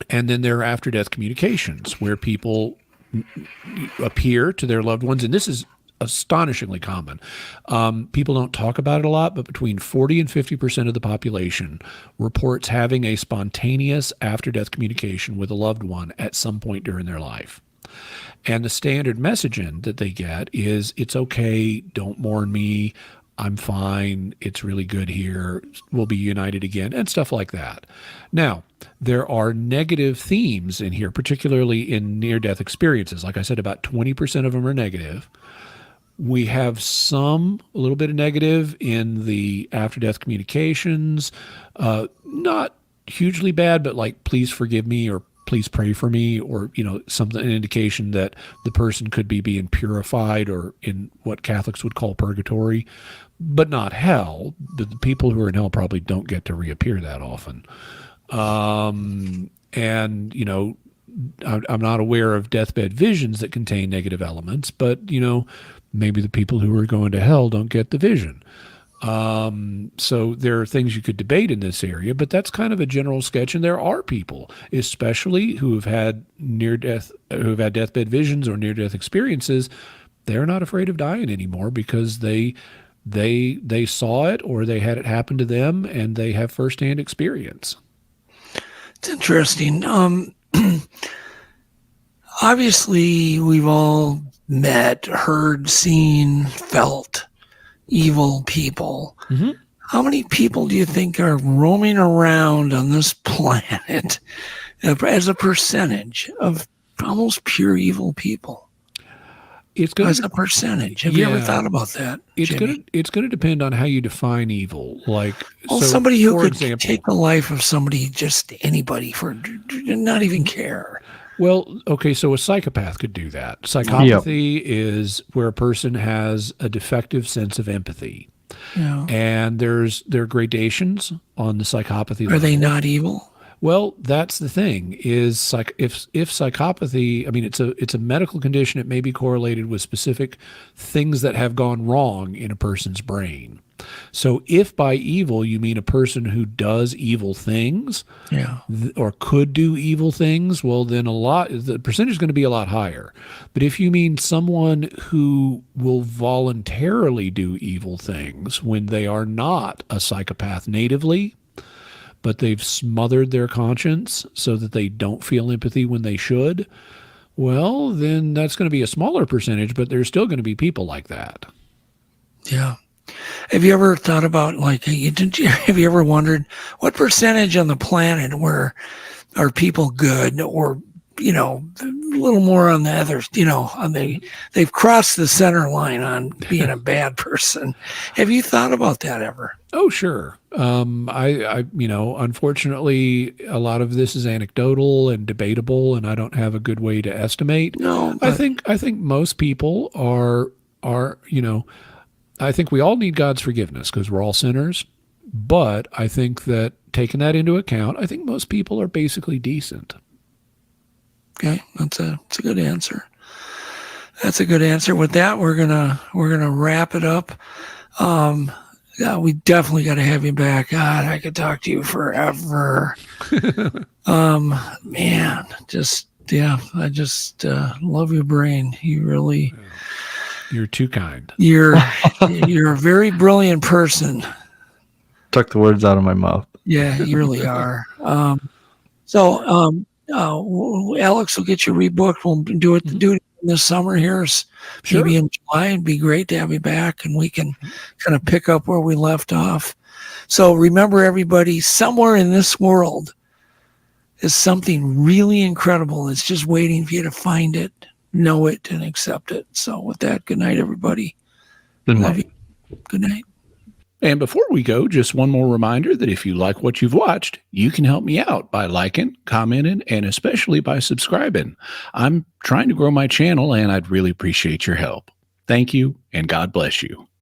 then there are after-death communications where people appear to their loved ones, and this is astonishingly common. People don't talk about it a lot, but between 40 and 50% of the population reports having a spontaneous after-death communication with a loved one at some point during their life. And the standard messaging that they get is, it's okay, don't mourn me, I'm fine, it's really good here, we'll be united again, and stuff like that. Now, there are negative themes in here, particularly in near-death experiences. Like I said, about 20% of them are negative. We have a little bit of negative in the after-death communications, not hugely bad, but like, please forgive me, or please pray for me, or, something, an indication that the person could be being purified, or in what Catholics would call purgatory, but not hell. The people who are in hell probably don't get to reappear that often. And, I'm not aware of deathbed visions that contain negative elements, but, maybe the people who are going to hell don't get the vision. So there are things you could debate in this area, but that's kind of a general sketch. And there are people, especially who have had deathbed visions or near-death experiences. They're not afraid of dying anymore because they saw it, or they had it happen to them, and they have firsthand experience. It's interesting. Obviously, we've all met, heard, seen, felt evil people. Mm-hmm. How many people do you think are roaming around on this planet as a percentage of almost pure evil people? It's going as a percentage. Have you ever thought about that? It's going to depend on how you define evil. Like, somebody who could example, take the life of somebody, just anybody, for not even care. Well, okay, so a psychopath could do that. Psychopathy is where a person has a defective sense of empathy. Yeah. And there are gradations on the psychopathy level. Are they not evil? Well, that's the thing, is if psychopathy, I mean, it's a medical condition. It may be correlated with specific things that have gone wrong in a person's brain. So if by evil you mean a person who does evil things, or could do evil things, well, then the percentage is going to be a lot higher. But if you mean someone who will voluntarily do evil things when they are not a psychopath natively, but they've smothered their conscience so that they don't feel empathy when they should, well, then that's going to be a smaller percentage, but there's still going to be people like that. Yeah. Have you ever thought about, like, have you ever wondered what percentage on the planet are people good, or, a little more on the others, they've crossed the center line on being a bad person. Have you thought about that ever? Oh, sure. Unfortunately, a lot of this is anecdotal and debatable, and I don't have a good way to estimate. No, I think most people are, I think we all need God's forgiveness because we're all sinners. But I think that taking that into account, I think most people are basically decent. Okay, that's a good answer. That's a good answer. With that, we're gonna wrap it up. We definitely got to have you back. God, I could talk to you forever. Man, I just love your brain. You really. You're too kind. You're a very brilliant person. Took the words out of my mouth. Yeah, you really are. Alex will get you rebooked. We'll do it this summer here. Sure. Maybe in July. It'd be great to have you back, and we can kind of pick up where we left off. So remember, everybody, somewhere in this world is something really incredible that's just waiting for you to find it, know it, and accept it. So with that, good night, everybody. Good night. Good night. And before we go, just one more reminder that if you like what you've watched, you can help me out by liking, commenting, and especially by subscribing. I'm trying to grow my channel, and I'd really appreciate your help. Thank you, and God bless you.